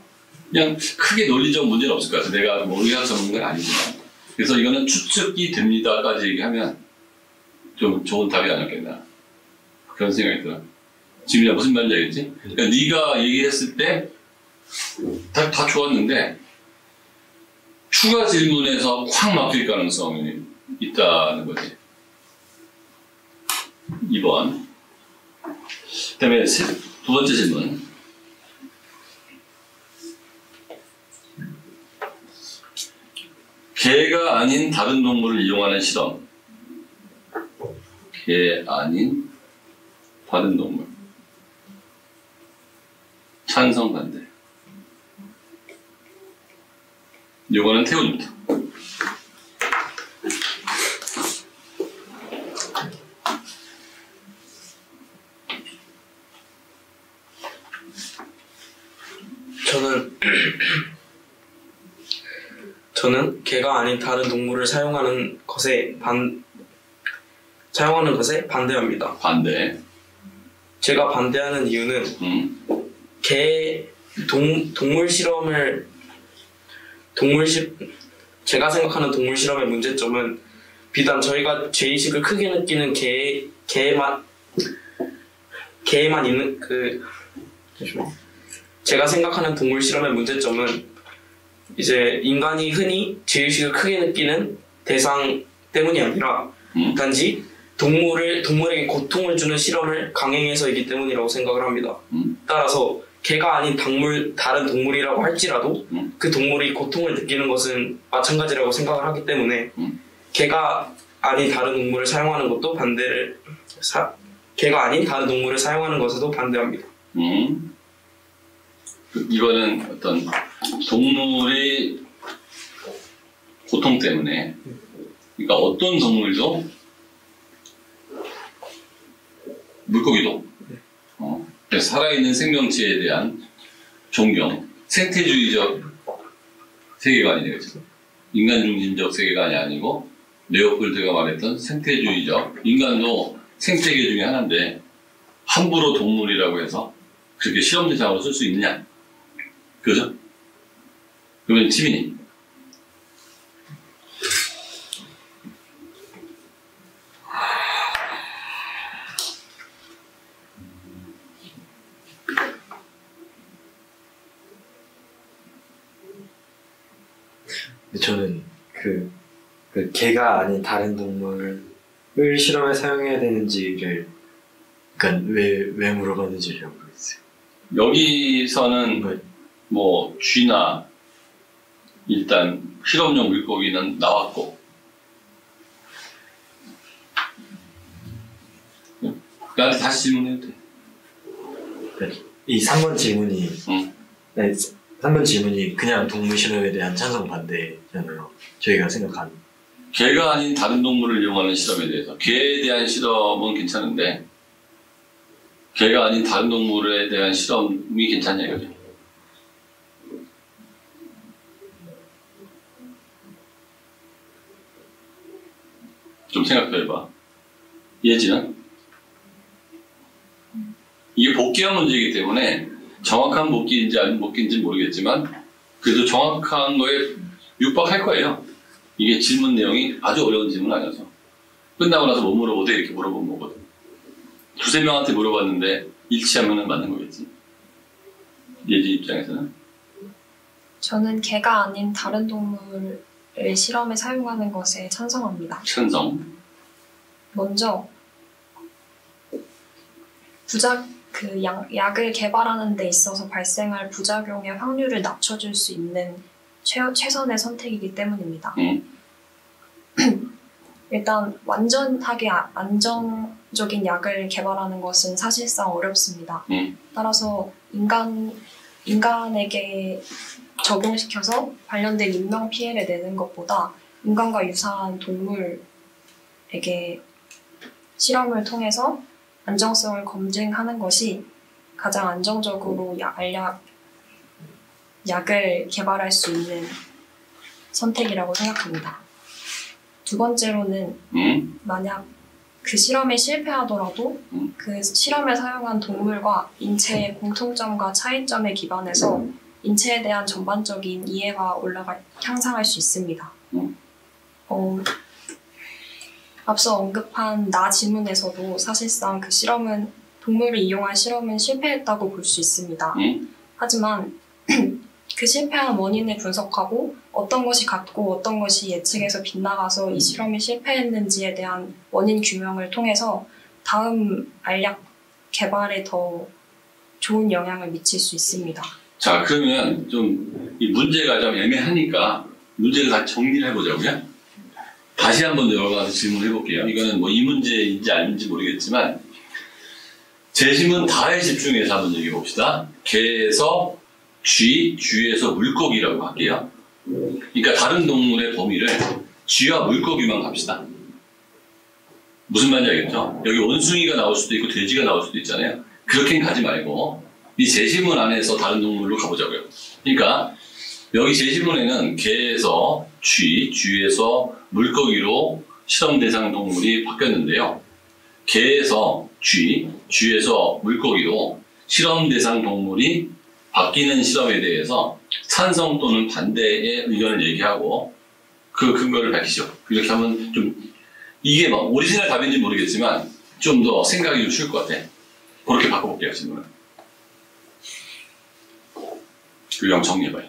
그냥 크게 논리적 문제는 없을 것 같아요. 내가 뭐 의학 전문가는 아니지만. 그래서 이거는 추측이 됩니다까지 얘기하면 좀 좋은 답이 아니었겠나, 그런 생각이 들어요. 지금 내가 무슨 말인지 알겠지? 그러니까 네가 얘기했을 때 다 좋았는데 추가 질문에서 콱 막힐 가능성이 있다는 거지. 2번. 그 다음에 두 번째 질문. 개가 아닌 다른 동물을 이용하는 실험. 개 아닌 다른 동물. 찬성 반대. 요거는 태훈입니다. 저는 개가 아닌 다른 동물을 사용하는 것에 반대합니다. 반대. 제가 반대하는 이유는 제가 생각하는 동물 실험의 문제점은 비단 저희가 죄의식을 크게 느끼는 개에만 있는 제가 생각하는 동물 실험의 문제점은 이제 인간이 흔히 죄의식을 크게 느끼는 대상 때문이 아니라 단지 동물에게 고통을 주는 실험을 강행해서이기 때문이라고 생각을 합니다. 따라서 개가 아닌 다른 동물이라고 할지라도 그 동물이 고통을 느끼는 것은 마찬가지라고 생각을 하기 때문에 개가 아닌 다른 동물을 사용하는 것도 개가 아닌 다른 동물을 사용하는 것에도 반대합니다. 이거는 어떤 동물의 고통 때문에, 그러니까 어떤 동물도, 물고기도 살아있는 생명체에 대한 존경, 생태주의적 세계관이 되겠죠. 인간 중심적 세계관이 아니고 레오폴드가 말했던 생태주의적, 인간도 생태계 중에 하나인데 함부로 동물이라고 해서 그렇게 실험 대상으로 쓸 수 있느냐? 그죠? 그러면 지민이. 저는 그 개가 아닌 다른 동물을 실험에 사용해야 되는지를, 그러니까 왜 물어봤는지를 모르겠어요. 여기서는 뭐 쥐나 일단 실험용 물고기는 나왔고, 나한테 다시 질문해도 돼. 이 3번 질문이 3번 질문이 그냥 동물 실험에 대한 찬성 반대잖아요. 저희가 생각하는. 개가 아닌 다른 동물을 이용하는 실험에 대해서. 개에 대한 실험은 괜찮은데 개가 아닌 다른 동물에 대한 실험이 괜찮냐 이거죠. 좀 생각해봐. 예지는? 이게 복귀한 문제이기 때문에 정확한 복귀인지 아닌 복귀인지 모르겠지만 그래도 정확한 거에 육박할 거예요. 이게 질문 내용이 아주 어려운 질문 아니어서. 끝나고 나서 뭐 물어보대 이렇게 물어본 거거든. 두세 명한테 물어봤는데 일치하면 맞는 거겠지. 예지 입장에서는? 저는 개가 아닌 다른 동물을 실험에 사용하는 것에 찬성합니다. 찬성. 먼저 약을 개발하는 데 있어서 발생할 부작용의 확률을 낮춰줄 수 있는 최선의 선택이기 때문입니다. 일단 완전하게 안정적인 약을 개발하는 것은 사실상 어렵습니다. 따라서 인간에게 적용시켜서 관련된 인명피해를 내는 것보다 인간과 유사한 동물에게 실험을 통해서 안정성을 검증하는 것이 가장 안정적으로 약을 개발할 수 있는 선택이라고 생각합니다. 두 번째로는 만약 그 실험에 실패하더라도 그 실험에 사용한 동물과 인체의 공통점과 차이점에 기반해서 인체에 대한 전반적인 이해가 향상할 수 있습니다. 앞서 언급한 나 지문에서도 사실상 그 동물을 이용한 실험은 실패했다고 볼 수 있습니다. 하지만 그 실패한 원인을 분석하고 어떤 것이 같고 어떤 것이 예측에서 빗나가서 이 실험이 실패했는지에 대한 원인 규명을 통해서 다음 알약 개발에 더 좋은 영향을 미칠 수 있습니다. 자, 그러면 좀 이 문제가 좀 애매하니까 문제를 다 정리를 해보자고요. 다시 한번 여러분한테 질문을 해볼게요. 이거는 뭐 이 문제인지 아닌지 모르겠지만 제 질문 다에 집중해서 한번 얘기해 봅시다. 개에서 쥐에서 물고기라고 할게요. 그러니까 다른 동물의 범위를 쥐와 물고기만 갑시다. 무슨 말인지 알겠죠? 여기 원숭이가 나올 수도 있고 돼지가 나올 수도 있잖아요. 그렇게는 가지 말고 이 제시문 안에서 다른 동물로 가보자고요. 그러니까 여기 제시문에는 개에서 쥐, 쥐에서 물고기로 실험 대상 동물이 바뀌었는데요. 개에서 쥐, 쥐에서 물고기로 실험 대상 동물이 바뀌는 실험에 대해서 찬성 또는 반대의 의견을 얘기하고 그 근거를 밝히죠. 이렇게 하면 좀 이게 막 오리지널 답인지 모르겠지만 좀 더 생각이 좀 쉬울 것 같아. 그렇게 바꿔볼게요, 질문을. 그냥 정리해봐요.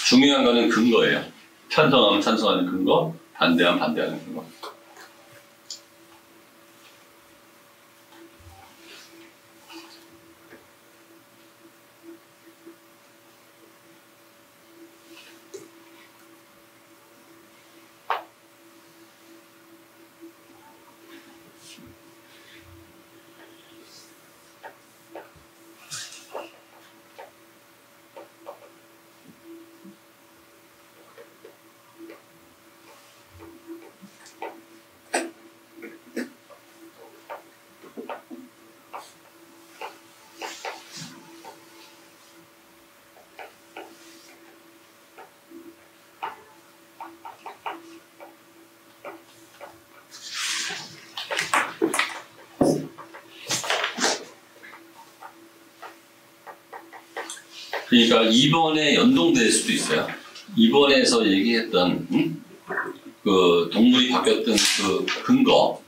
중요한 거는 근거예요. 찬성하면 찬성하는 근거, 반대하면 반대하는 근거. 그러니까 2번에 연동될 수도 있어요. 2번에서 얘기했던 그 동물이 바뀌었던 그 근거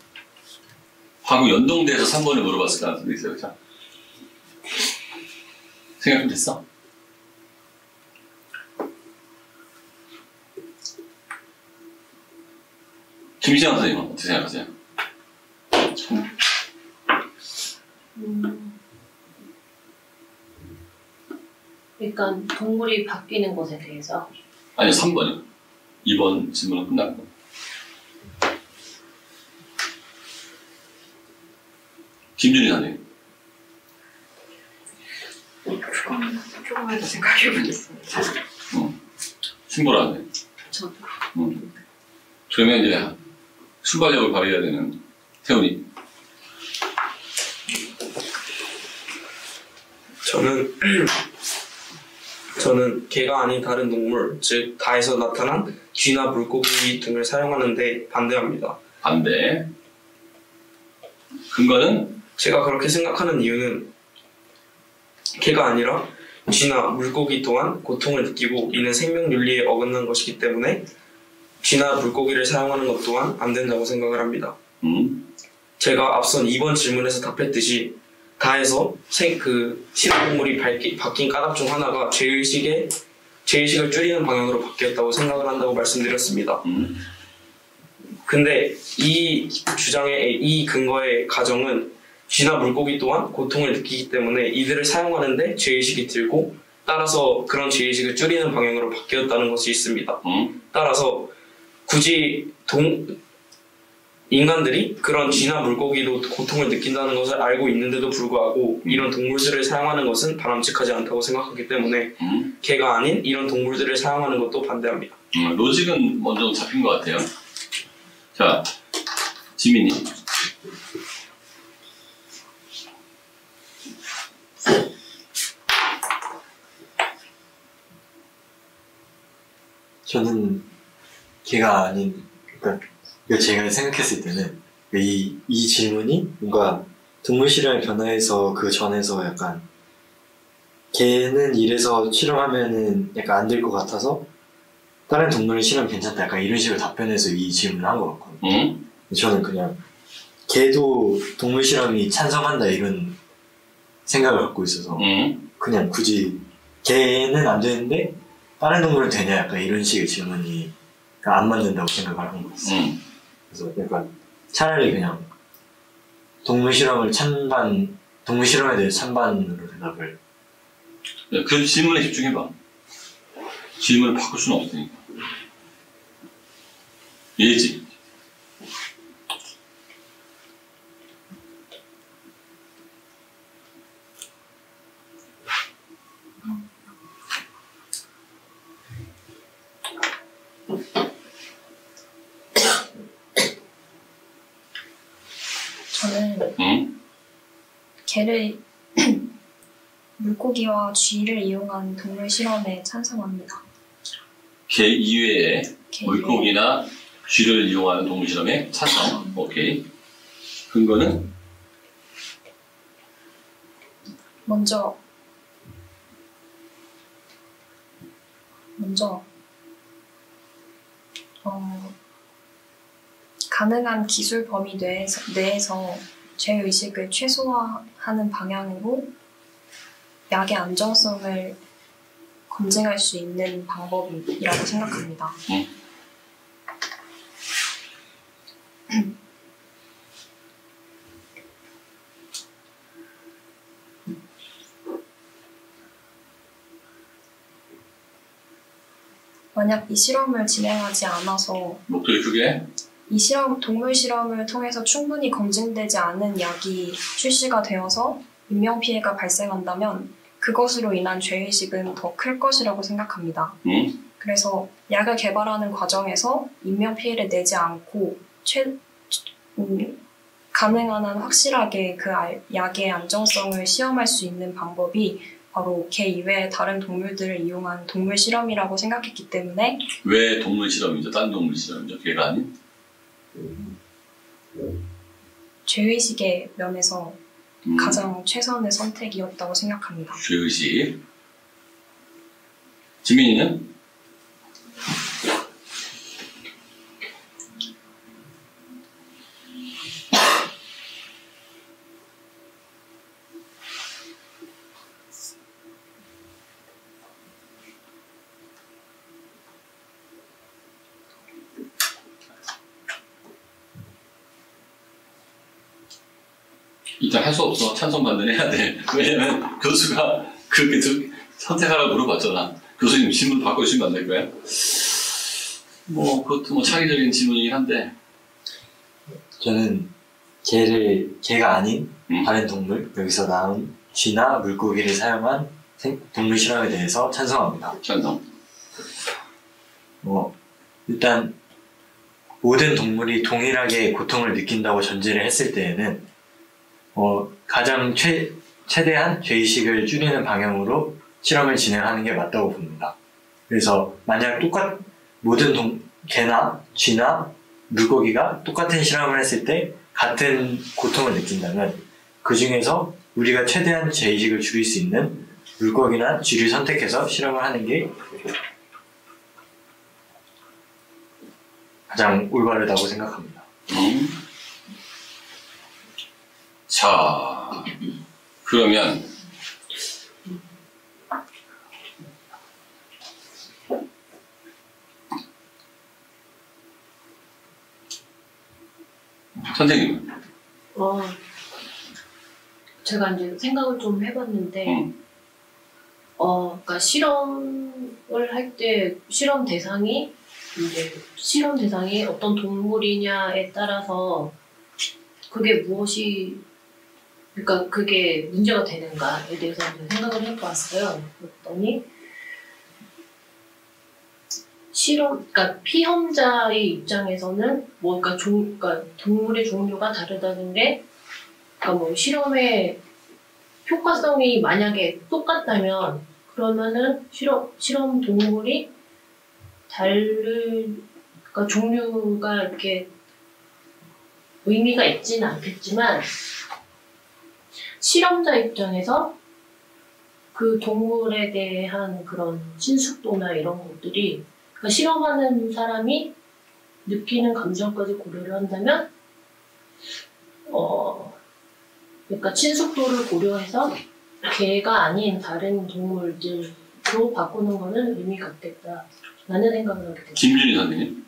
하고 연동돼서 3번에 물어봤을 가능성도 있어요. 그렇죠? 생각 좀 됐어? 김시영 선생님은 어떻게 생각하세요? 그러니까 동물이 바뀌는 것에 대해서 아니요, 3번이요. 2번 질문은 끝났고. 김준희 선생님. 조금만 더 생각해보겠습니다. 신보라네. 저도 그러면 이제 순발력을 발휘해야 되는 태훈이. 저는 개가 아닌 다른 동물, 즉 다에서 나타난 쥐나 물고기 등을 사용하는데 반대합니다. 반대. 근거는? 제가 그렇게 생각하는 이유는 개가 아니라 쥐나 물고기 또한 고통을 느끼고 이는 생명윤리에 어긋난 것이기 때문에 쥐나 물고기를 사용하는 것 또한 안 된다고 생각을 합니다. 제가 앞선 2번 질문에서 답했듯이 다에서 실험동물이 바뀐 까닭 중 하나가 죄의식을 줄이는 방향으로 바뀌었다고 생각을 한다고 말씀드렸습니다. 근데 이 근거의 가정은 쥐나 물고기 또한 고통을 느끼기 때문에 이들을 사용하는데 죄의식이 들고 따라서 그런 죄의식을 줄이는 방향으로 바뀌었다는 것이 있습니다. 따라서 굳이 인간들이 그런 쥐나 물고기도 고통을 느낀다는 것을 알고 있는데도 불구하고 이런 동물들을 사용하는 것은 바람직하지 않다고 생각하기 때문에 개가 아닌 이런 동물들을 사용하는 것도 반대합니다. 로직은 먼저 잡힌 것 같아요. 자, 지민이. 저는 개가 아닌, 그러니까 제가 생각했을 때는 이 질문이 뭔가 동물 실험의 변화에서 그 전에서 약간 개는 이래서 실험하면은 약간 안 될 것 같아서 다른 동물 실험 괜찮다 약간 이런 식으로 답변해서 이 질문을 한 것 같거든요. 저는 그냥 개도 동물 실험이 찬성한다 이런 생각을 갖고 있어서 그냥 굳이 개는 안 되는데 다른 동물은 되냐 약간 이런 식의 질문이 안 맞는다고 생각을 한 거였어요. 그래서 약간 차라리 그냥 동물 실험에 대해 찬반으로 대답을. 그 질문에 집중해봐. 질문을 바꿀 수는 없으니까. 예지. 저는 개를 물고기와 쥐를 이용한 동물 실험에 찬성합니다. 개 이외에 물고기나 쥐를 이용하는 동물 실험에 찬성. 오케이. 근거는? 먼저 가능한 기술 범위 내에서 죄의식을 최소화하는 방향으로 약의 안정성을 검증할 수 있는 방법이라고 생각합니다. 만약 이 실험을 진행하지 않아서 목소리 크게 동물 실험을 통해서 충분히 검증되지 않은 약이 출시가 되어서 인명피해가 발생한다면 그것으로 인한 죄의식은 더 클 것이라고 생각합니다. 그래서 약을 개발하는 과정에서 인명피해를 내지 않고 가능한 한 확실하게 그 약의 안정성을 시험할 수 있는 방법이 바로 개 이외의 다른 동물들을 이용한 동물 실험이라고 생각했기 때문에. 왜 동물 실험이죠? 다른 동물 실험이죠? 개가 아닌? 죄의식의 면에서 가장 최선의 선택이었다고 생각합니다. 죄의식. 지민이는? 일단 할 수 없어. 찬성 반대는 해야 돼. 왜냐면 교수가 그렇게 선택하라고 물어봤잖아. 교수님 질문 바꿔주시면 안 될까요? 그것도 창의적인 질문이긴 한데. 저는 개가 아닌 다른 동물, 여기서 나온 쥐나 물고기를 사용한 동물 실험에 대해서 찬성합니다. 찬성. 일단 모든 동물이 동일하게 고통을 느낀다고 전제를 했을 때에는 가장 최대한 죄의식을 줄이는 방향으로 실험을 진행하는 게 맞다고 봅니다. 그래서 만약 모든 개나 쥐나 물고기가 똑같은 실험을 했을 때 같은 고통을 느낀다면 그 중에서 우리가 최대한 죄의식을 줄일 수 있는 물고기나 쥐를 선택해서 실험을 하는 게 가장 올바르다고 생각합니다. 자, 그러면 선생님. 제가 이제 생각을 좀 해봤는데, 그러니까 실험을 할 때 실험 대상이 어떤 동물이냐에 따라서 그게 그러니까 그게 문제가 되는가에 대해서 생각을 해봤어요. 그랬더니 그러니까 피험자의 입장에서는 그러니까 동물의 종류가 다르다는 게, 그러니까 실험의 효과성이 만약에 똑같다면 그러면은 실험 동물이 그러니까 종류가 이렇게 의미가 있지는 않겠지만, 실험자 입장에서 그 동물에 대한 그런 친숙도나 이런 것들이, 그러니까 실험하는 사람이 느끼는 감정까지 고려를 한다면, 그러니까 친숙도를 고려해서 개가 아닌 다른 동물들로 바꾸는 거는 의미가 없겠다라는 생각을 하게 됩니다. 김준희 선생님.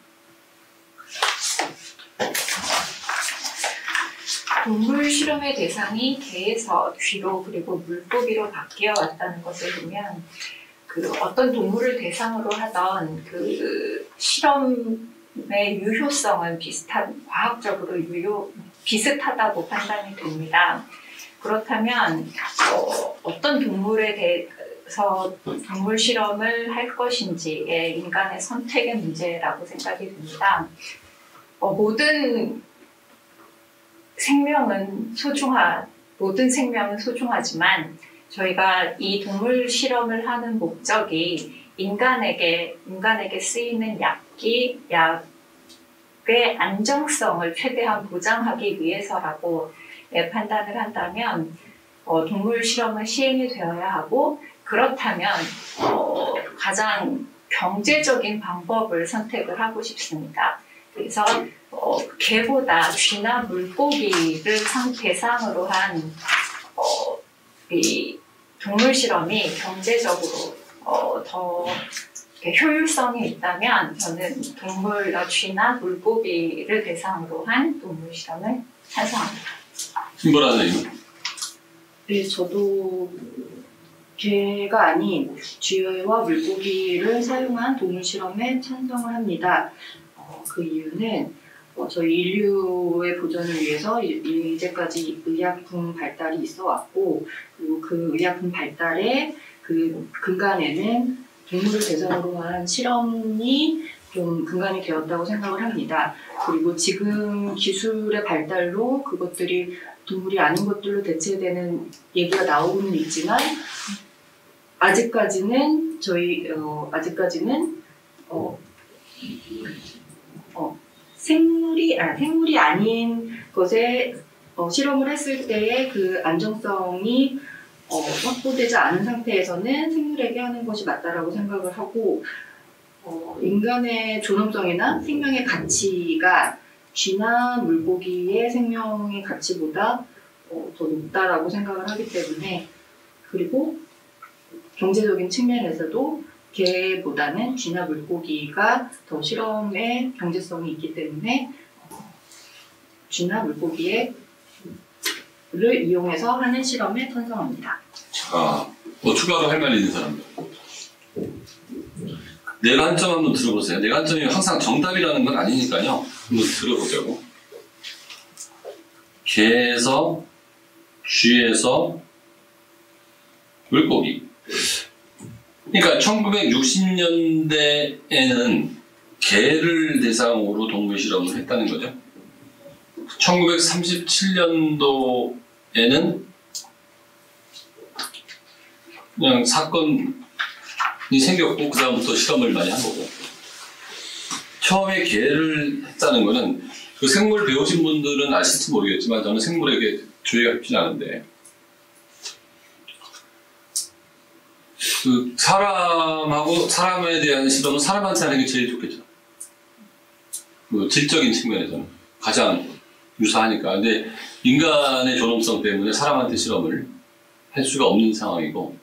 동물 실험의 대상이 개에서 쥐로 그리고 물고기로 바뀌어 왔다는 것을 보면 어떤 동물을 대상으로 하던 그 실험의 유효성은 과학적으로 비슷하다고 판단이 됩니다. 그렇다면 어떤 동물에 대해서 동물 실험을 할 것인지의 인간의 선택의 문제라고 생각이 듭니다. 모든 생명은 모든 생명은 소중하지만 저희가 이 동물 실험을 하는 목적이 인간에게 쓰이는 약의 안정성을 최대한 보장하기 위해서라고 판단을 한다면 동물 실험은 시행이 되어야 하고, 그렇다면 가장 경제적인 방법을 선택을 하고 싶습니다. 그래서 개보다 쥐나 물고기를 대상으로 한 이 동물 실험이 경제적으로 더 효율성이 있다면 저는 쥐나 물고기를 대상으로 한 동물 실험을 찬성합니다. 신보라는 네, 저도 개가 아닌 쥐와 물고기를 사용한 동물 실험에 찬성을 합니다. 그 이유는 저희 인류의 보존을 위해서 이제까지 의약품 발달이 있어 왔고, 그리고 그 의약품 발달의 그 근간에는 동물을 대상으로 한 실험이 좀 근간이 되었다고 생각을 합니다. 그리고 지금 기술의 발달로 그것들이 동물이 아닌 것들로 대체되는 얘기가 나오고는 있지만, 아직까지는 생물이 아닌 것에 실험을 했을 때의 그 안정성이 확보되지 않은 상태에서는 생물에게 하는 것이 맞다라고 생각을 하고, 인간의 존엄성이나 생명의 가치가 쥐나 물고기의 생명의 가치보다 더 높다라고 생각을 하기 때문에, 그리고 경제적인 측면에서도 개보다는 쥐나 물고기가 더 실험의 경제성이 있기 때문에 쥐나 물고기를 이용해서 하는 실험에 찬성합니다. 자, 추가로 할 말 있는 사람들. 내관점 한번 들어보세요. 내관점이 항상 정답이라는 건 아니니까요. 한번 들어보자고. 개에서, 쥐에서, 물고기. 그러니까 1960년대에는 개를 대상으로 동물 실험을 했다는 거죠. 1937년도에는 그냥 사건이 생겼고, 그 다음부터 실험을 많이 한 거고. 처음에 개를 했다는 거는, 그 생물 배우신 분들은 아실지 모르겠지만, 저는 생물에게 주의가 깊진 않은데, 그 사람에 대한 실험은 사람한테 하는 게 제일 좋겠죠. 그 질적인 측면에서는 가장 유사하니까. 근데 인간의 존엄성 때문에 사람한테 실험을 할 수가 없는 상황이고,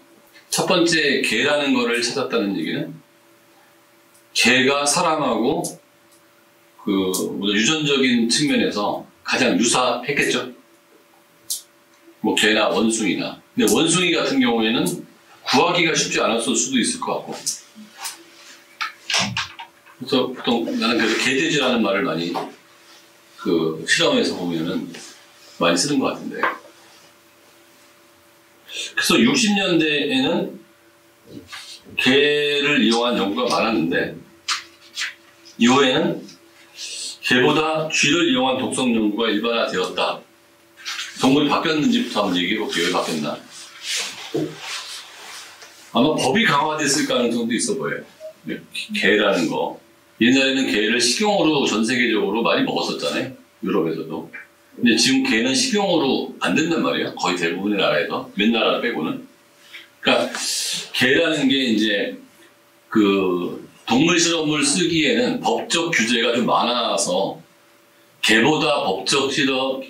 첫 번째 개라는 거를 찾았다는 얘기는 개가 사람하고 그 유전적인 측면에서 가장 유사했겠죠. 뭐 개나 원숭이나. 근데 원숭이 같은 경우에는 구하기가 쉽지 않았을 수도 있을 것 같고. 그래서 보통 나는 그래서 개돼지라는 말을 많이 그 실험에서 보면은 많이 쓰는 것 같은데. 그래서 60년대에는 개를 이용한 연구가 많았는데, 이후에는 개보다 쥐를 이용한 독성 연구가 일반화되었다. 동물이 바뀌었는지부터 한번 얘기해 볼게요. 왜 바뀌었나? 아마 법이 강화됐을 가능성도 있어 보여요. 개라는 거. 옛날에는 개를 식용으로 전 세계적으로 많이 먹었었잖아요. 유럽에서도. 근데 지금 개는 식용으로 안 된단 말이에요. 거의 대부분의 나라에서. 몇 나라 빼고는. 그러니까 개라는 게 이제 그 동물 실험을 쓰기에는 법적 규제가 좀 많아서 개보다 법적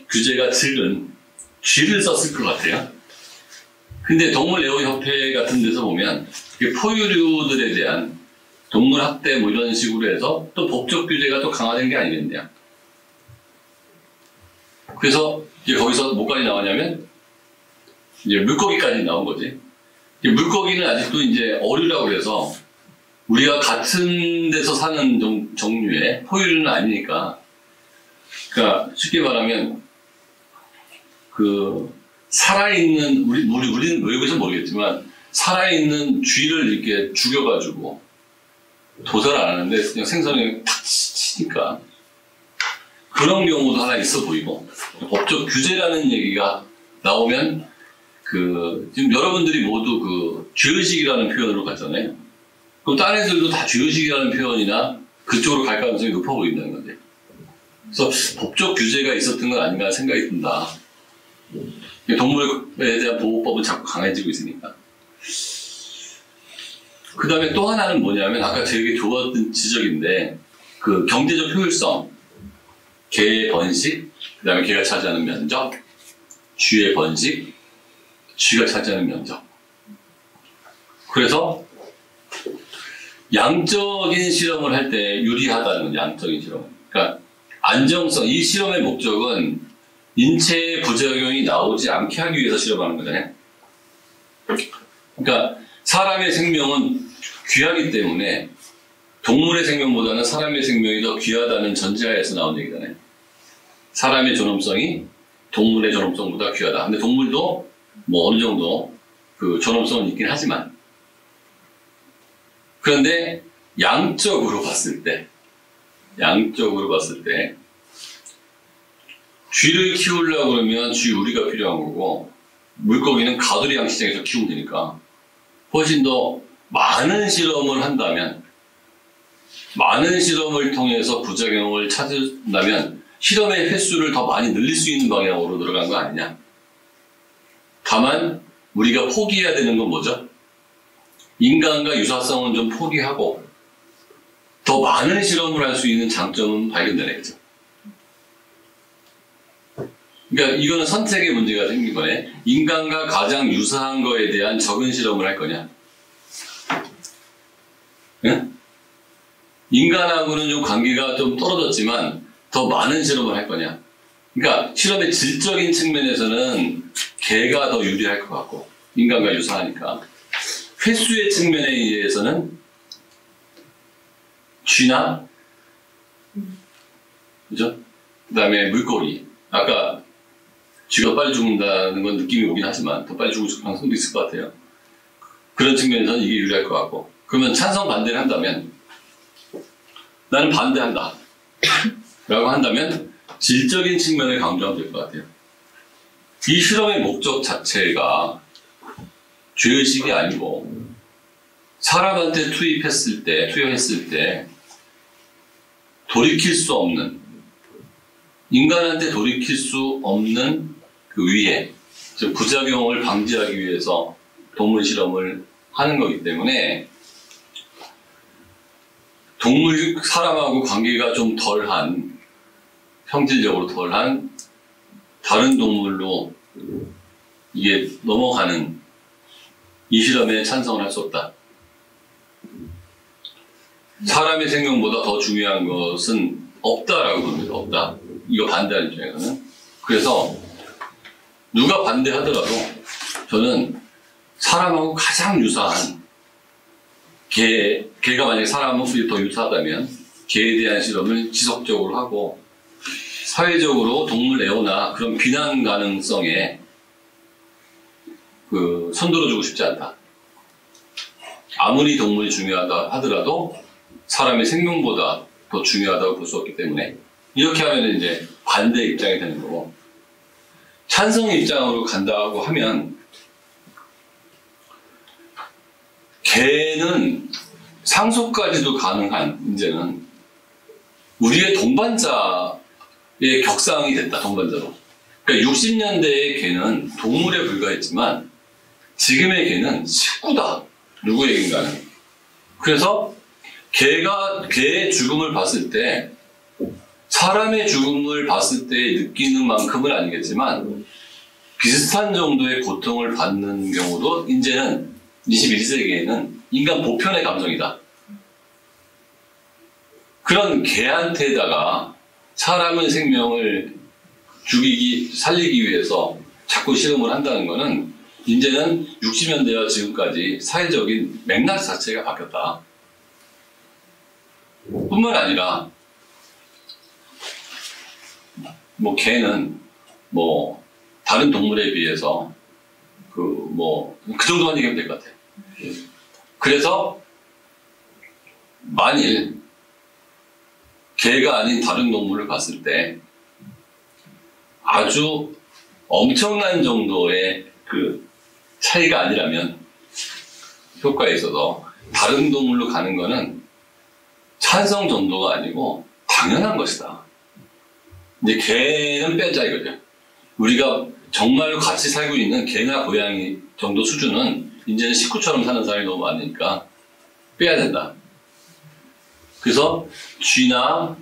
규제가 적은 쥐를 썼을 것 같아요. 근데 동물애호협회 같은 데서 보면 포유류들에 대한 동물 학대 뭐 이런 식으로 해서 또 법적 규제가 또 강화된 게 아니겠냐. 그래서 이제 거기서 뭐까지 나오냐면 이제 물고기까지 나온 거지. 물고기는 아직도 이제 어류라고 해서 우리가 같은 데서 사는 종류의 포유류는 아니니까. 그러니까 쉽게 말하면 그 살아있는 우리는 외국에서 모르겠지만 살아있는 쥐를 이렇게 죽여가지고 도살을 안 하는데 그냥 생선에 탁 치니까 그런 경우도 하나 있어 보이고, 법적 규제라는 얘기가 나오면 지금 여러분들이 모두 죄의식이라는 표현으로 갔잖아요. 그럼 딴 애들도 다 죄의식이라는 표현이나 그쪽으로 갈 가능성이 높아 보인다는 건데. 그래서 법적 규제가 있었던 건 아닌가 생각이 든다. 동물에 대한 보호법은 자꾸 강해지고 있으니까. 그 다음에 또 하나는 뭐냐면, 아까 되게 좋았던 지적인데, 경제적 효율성, 개의 번식, 그 다음에 개가 차지하는 면적, 쥐의 번식, 쥐가 차지하는 면적. 그래서 양적인 실험을 할 때 유리하다는 건 양적인 실험. 그러니까 안정성, 이 실험의 목적은 인체의 부작용이 나오지 않게 하기 위해서 실험하는 거잖아요. 그러니까 사람의 생명은 귀하기 때문에 동물의 생명보다는 사람의 생명이 더 귀하다는 전제하에서 나온 얘기잖아요. 사람의 존엄성이 동물의 존엄성보다 귀하다. 근데 동물도 뭐 어느 정도 존엄성은 있긴 하지만, 그런데 양적으로 봤을 때 쥐를 키우려고 그러면 쥐 우리가 필요한 거고, 물고기는 가두리 양식장에서 키우면 되니까 훨씬 더 많은 실험을 한다면, 많은 실험을 통해서 부작용을 찾는다면 실험의 횟수를 더 많이 늘릴 수 있는 방향으로 들어간 거 아니냐. 다만 우리가 포기해야 되는 건 뭐죠? 인간과 유사성은 좀 포기하고 더 많은 실험을 할 수 있는 장점은 발견되겠죠. 그러니까 이거는 선택의 문제가 생긴 거네. 인간과 가장 유사한 거에 대한 적은 실험을 할 거냐, 응? 인간하고는 좀 관계가 좀 떨어졌지만 더 많은 실험을 할 거냐. 그러니까 실험의 질적인 측면에서는 개가 더 유리할 것 같고, 인간과 유사하니까. 횟수의 측면에 의해서는 쥐나, 그죠? 그 다음에 물고기. 아까 쥐가 빨리 죽는다는 건 느낌이 오긴 하지만 더 빨리 죽을 가능성도 있을 것 같아요. 그런 측면에서는 이게 유리할 것 같고. 그러면 찬성 반대를 한다면, 나는 반대한다 라고 한다면 질적인 측면을 강조하면 될 것 같아요. 이 실험의 목적 자체가 죄의식이 아니고 사람한테 투여했을 때 돌이킬 수 없는, 인간한테 돌이킬 수 없는 위해, 즉 부작용을 방지하기 위해서 동물 실험을 하는 거기 때문에 사람하고 관계가 좀 덜한, 형질적으로 덜한 다른 동물로 이게 넘어가는 이 실험에 찬성을 할 수 없다. 사람의 생명보다 더 중요한 것은 없다라고 봅니다. 없다. 이거 반대하는 입장에서는. 그래서 누가 반대하더라도 저는 사람하고 가장 유사한 개가 만약에 사람하고 더 유사하다면 개에 대한 실험을 지속적으로 하고, 사회적으로 동물 애호나 그런 비난 가능성에 손들어주고 싶지 않다. 아무리 동물이 중요하다 하더라도 사람의 생명보다 더 중요하다고 볼 수 없기 때문에, 이렇게 하면 이제 반대 입장이 되는 거고, 찬성 입장으로 간다고 하면 개는 상속까지도 가능한, 이제는 우리의 동반자의 격상이 됐다. 동반자로. 그러니까 60년대의 개는 동물에 불과했지만 지금의 개는 식구다. 누구에겐가는. 그래서 개의 죽음을 봤을 때 사람의 죽음을 봤을 때 느끼는 만큼은 아니겠지만 비슷한 정도의 고통을 받는 경우도 이제는 21세기에는 인간 보편의 감정이다. 그런 개한테다가 사람의 생명을 살리기 위해서 자꾸 실험을 한다는 것은 이제는 60년대와 지금까지 사회적인 맥락 자체가 바뀌었다. 뿐만 아니라 개는 다른 동물에 비해서 그 정도만 얘기하면 될 것 같아요. 그래서 만일 개가 아닌 다른 동물을 봤을 때 아주 엄청난 정도의 그 차이가 아니라면 효과에 있어서 다른 동물로 가는 거는 찬성 정도가 아니고 당연한 것이다. 이제 개는 빼자 이거죠. 우리가 정말로 같이 살고 있는 개나 고양이 정도 수준은 이제는 식구처럼 사는 사람이 너무 많으니까 빼야 된다. 그래서 쥐나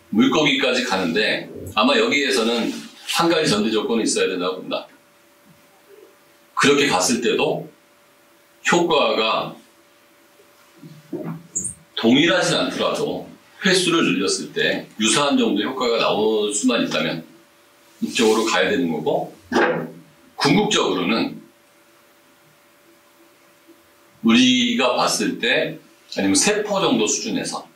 물고기까지 가는데 아마 여기에서는 한 가지 전제 조건이 있어야 된다고 본다. 그렇게 갔을 때도 효과가 동일하진 않더라도 횟수를 늘렸을 때 유사한 정도의 효과가 나올 수만 있다면 이쪽으로 가야 되는 거고, 궁극적으로는 우리가 봤을 때 아니면 세포 정도 수준에서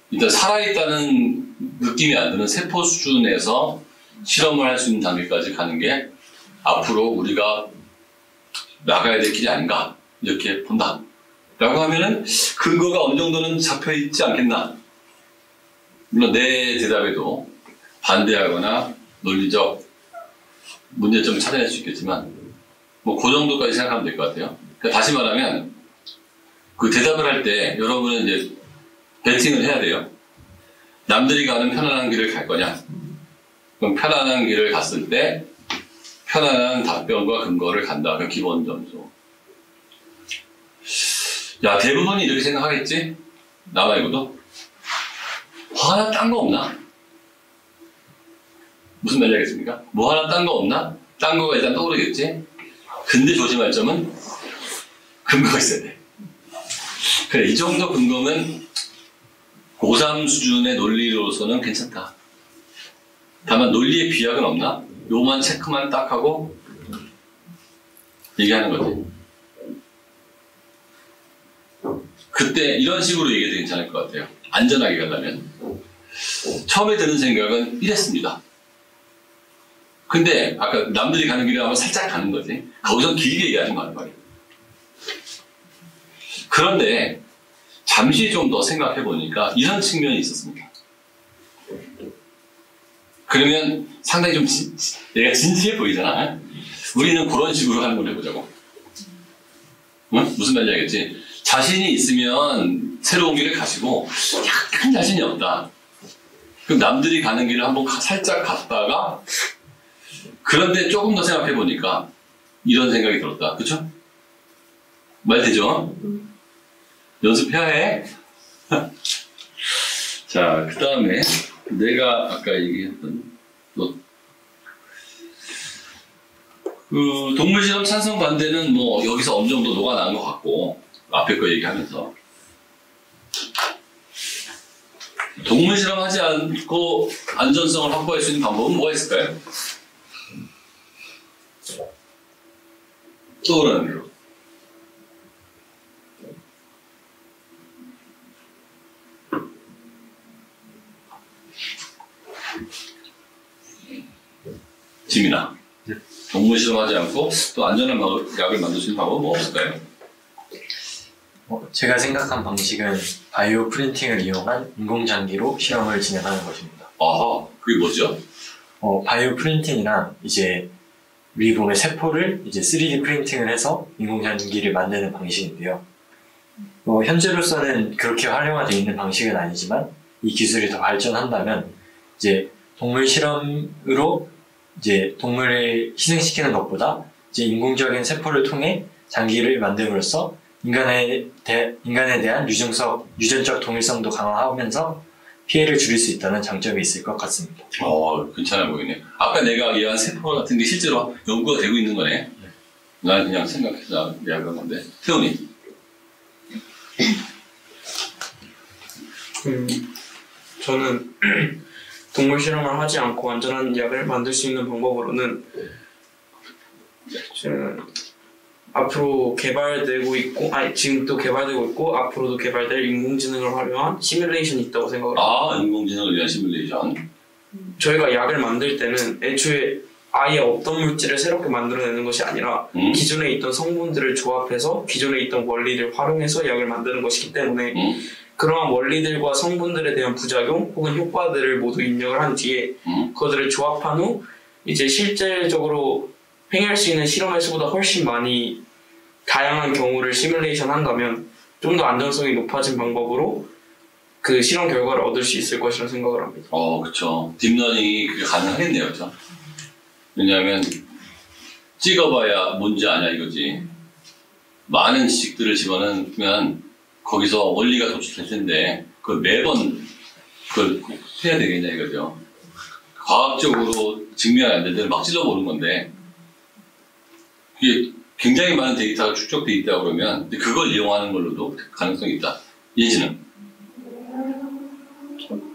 일단 살아있다는 느낌이 안 드는 세포 수준에서 실험을 할 수 있는 단계까지 가는 게 앞으로 우리가 나가야 될 길이 아닌가 이렇게 본다 라고 하면은 근거가 어느 정도는 잡혀 있지 않겠나. 물론 내 대답에도 반대하거나 논리적 문제점을 찾아낼 수 있겠지만 뭐 그 정도까지 생각하면 될 것 같아요. 그러니까 다시 말하면 그 대답을 할 때 여러분은 이제 배팅을 해야 돼요. 남들이 가는 편안한 길을 갈 거냐? 그럼 편안한 길을 갔을 때 편안한 답변과 근거를 간다. 그 기본 점수. 야, 대부분이 이렇게 생각하겠지? 나 말고도. 뭐 하나 딴 거 없나? 무슨 말인지 알겠습니까? 뭐 하나 딴 거 없나? 딴 거가 일단 떠오르겠지? 근데 조심할 점은 근거가 있어야 돼. 그래, 이 정도 근거면 고3 수준의 논리로서는 괜찮다. 다만 논리의 비약은 없나? 요만 체크만 딱 하고 얘기하는 거지. 그때 이런 식으로 얘기해도 괜찮을 것 같아요. 안전하게 가려면. 처음에 드는 생각은 이랬습니다. 근데 아까 남들이 가는 길에 한번 살짝 가는 거지. 거기서 길게 얘기하지 말란 말이에요. 그런데 잠시 좀 더 생각해 보니까 이런 측면이 있었습니다. 그러면 상당히 좀 내가 진지해 보이잖아. 우리는 그런 식으로 하는 걸 해보자고. 응? 무슨 말인지 알겠지? 자신이 있으면 새로운 길을 가시고 약간 자신이 없다. 그럼 남들이 가는 길을 한번 살짝 갔다가 그런데 조금 더 생각해 보니까 이런 생각이 들었다. 그쵸? 말 되죠? 연습해야 해. 자, 그 다음에 내가 아까 얘기했던 그 동물실험 찬성 반대는 뭐 여기서 어느 정도 녹아난 것 같고 앞에 거 얘기하면서 동물실험 하지 않고 안전성을 확보할 수 있는 방법은 뭐가 있을까요? 떠오르는 대로. 지민아, 동물 실험하지 않고 또 안전한 약을 만들 수 있는 방법은 뭐 없을까요? 제가 생각한 방식은 바이오 프린팅을 이용한 인공장기로 실험을 진행하는 것입니다. 아, 그게 뭐죠? 바이오 프린팅이란 이제 우리 몸의 세포를 이제 3D 프린팅을 해서 인공장기를 만드는 방식인데요. 현재로서는 그렇게 활용화되어 있는 방식은 아니지만 이 기술이 더 발전한다면 이제 동물 실험으로 이제 동물을 희생시키는 것보다 이제 인공적인 세포를 통해 장기를 만듦으로써 인간에 대한 유전적 동일성도 강화하면서 피해를 줄일 수 있다는 장점이 있을 것 같습니다. 괜찮아 보이네. 아까 내가 얘기한 세포 같은 게 실제로 연구가 되고 있는 거네. 난 그냥 생각해서 이야기한 건데. 태훈이. 저는 동물 실험을 하지 않고 안전한 약을 만들 수 있는 방법으로는 앞으로 개발되고 있고, 지금도 개발되고 있고 앞으로도 개발될 인공지능을 활용한 시뮬레이션이 있다고 생각을 합니다. 인공지능을 위한 시뮬레이션. 저희가 약을 만들 때는 애초에 아예 없던 물질을 새롭게 만들어내는 것이 아니라 기존에 있던 성분들을 조합해서 기존에 있던 원리를 활용해서 약을 만드는 것이기 때문에 그러한 원리들과 성분들에 대한 부작용 혹은 효과들을 모두 입력을 한 뒤에 그것들을 조합한 후 이제 실제적으로 행할 수 있는 실험의 수보다 훨씬 많이 다양한 경우를 시뮬레이션 한다면 좀 더 안전성이 높아진 방법으로 그 실험 결과를 얻을 수 있을 것이라는 생각을 합니다. 그쵸. 딥러닝이 그게 가능하겠네요, 그쵸? 왜냐하면 찍어봐야 뭔지 아냐 이거지. 많은 지식들을 집어넣으면 거기서 원리가 도출될 텐데 그걸 매번 그걸 꼭 해야 되겠냐 이거죠. 과학적으로 증명이 안 되는 막 찔러보는 건데 이게 굉장히 많은 데이터가 축적돼 있다 그러면 그걸 이용하는 걸로도 가능성이 있다. 예지는?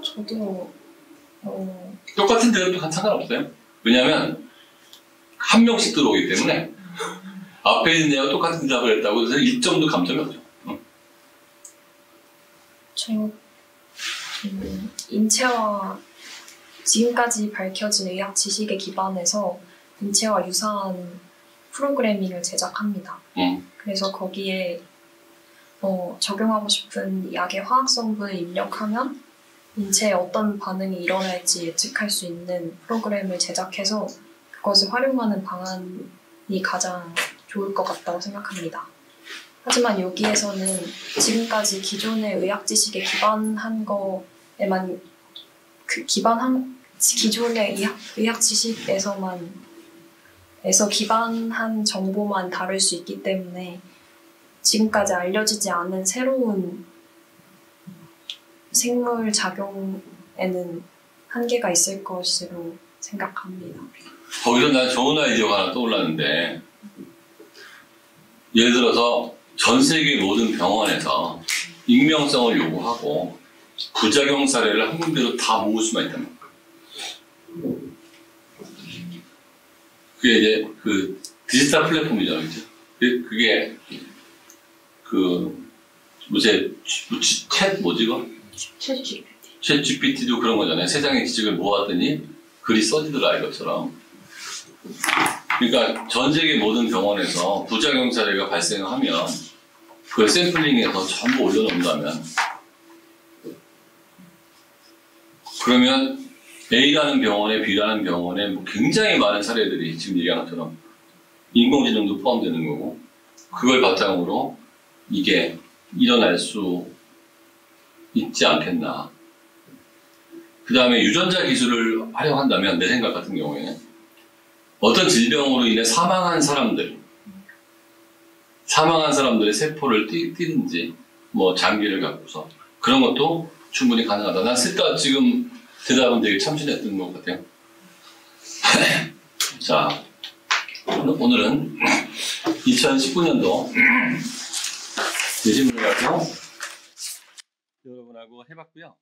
저도 똑같은 데도 상관없어요. 왜냐하면 한 명씩 들어오기 때문에 앞에 있는 애가 똑같은 답을 했다고 해서 1점도 감점이 없죠. 인체와 지금까지 밝혀진 의학 지식에 기반해서 인체와 유사한 프로그래밍을 제작합니다. 그래서 거기에 적용하고 싶은 약의 화학 성분을 입력하면 인체에 어떤 반응이 일어날지 예측할 수 있는 프로그램을 제작해서 그것을 활용하는 방안이 가장 좋을 것 같다고 생각합니다. 하지만 여기에서는 지금까지 기존의 의학 지식에 기반한 거에만 기존의 의학 지식에서 기반한 정보만 다룰 수 있기 때문에 지금까지 알려지지 않은 새로운 생물 작용에는 한계가 있을 것으로 생각합니다. 거기서 난 좋은 아이디어가 하나 떠올랐는데 예를 들어서 전 세계 모든 병원에서 익명성을 요구하고 부작용 사례를 한 군데로 다 모을 수만 있다면 그게 이제 그 디지털 플랫폼이죠. 그게 챗 GPT도 그런 거잖아요. 세상의 지식을 모았더니 글이 써지더라 이것처럼. 그러니까 전 세계 모든 병원에서 부작용 사례가 발생하면 그걸 샘플링해서 전부 올려놓는다면 그러면 A라는 병원에 B라는 병원에 뭐 굉장히 많은 사례들이 지금 얘기한 것처럼 인공지능도 포함되는 거고 그걸 바탕으로 이게 일어날 수 있지 않겠나. 그 다음에 유전자 기술을 활용한다면 내 생각 같은 경우에는 어떤 질병으로 인해 사망한 사람들의 세포를 띄든지 뭐 장기를 갖고서 그런 것도 충분히 가능하다. 난 쓸까 지금 대답은 되게 참신했던 것 같아요. 자, 오늘은 2019년도 예지문을 가지고 여러분하고 해봤고요.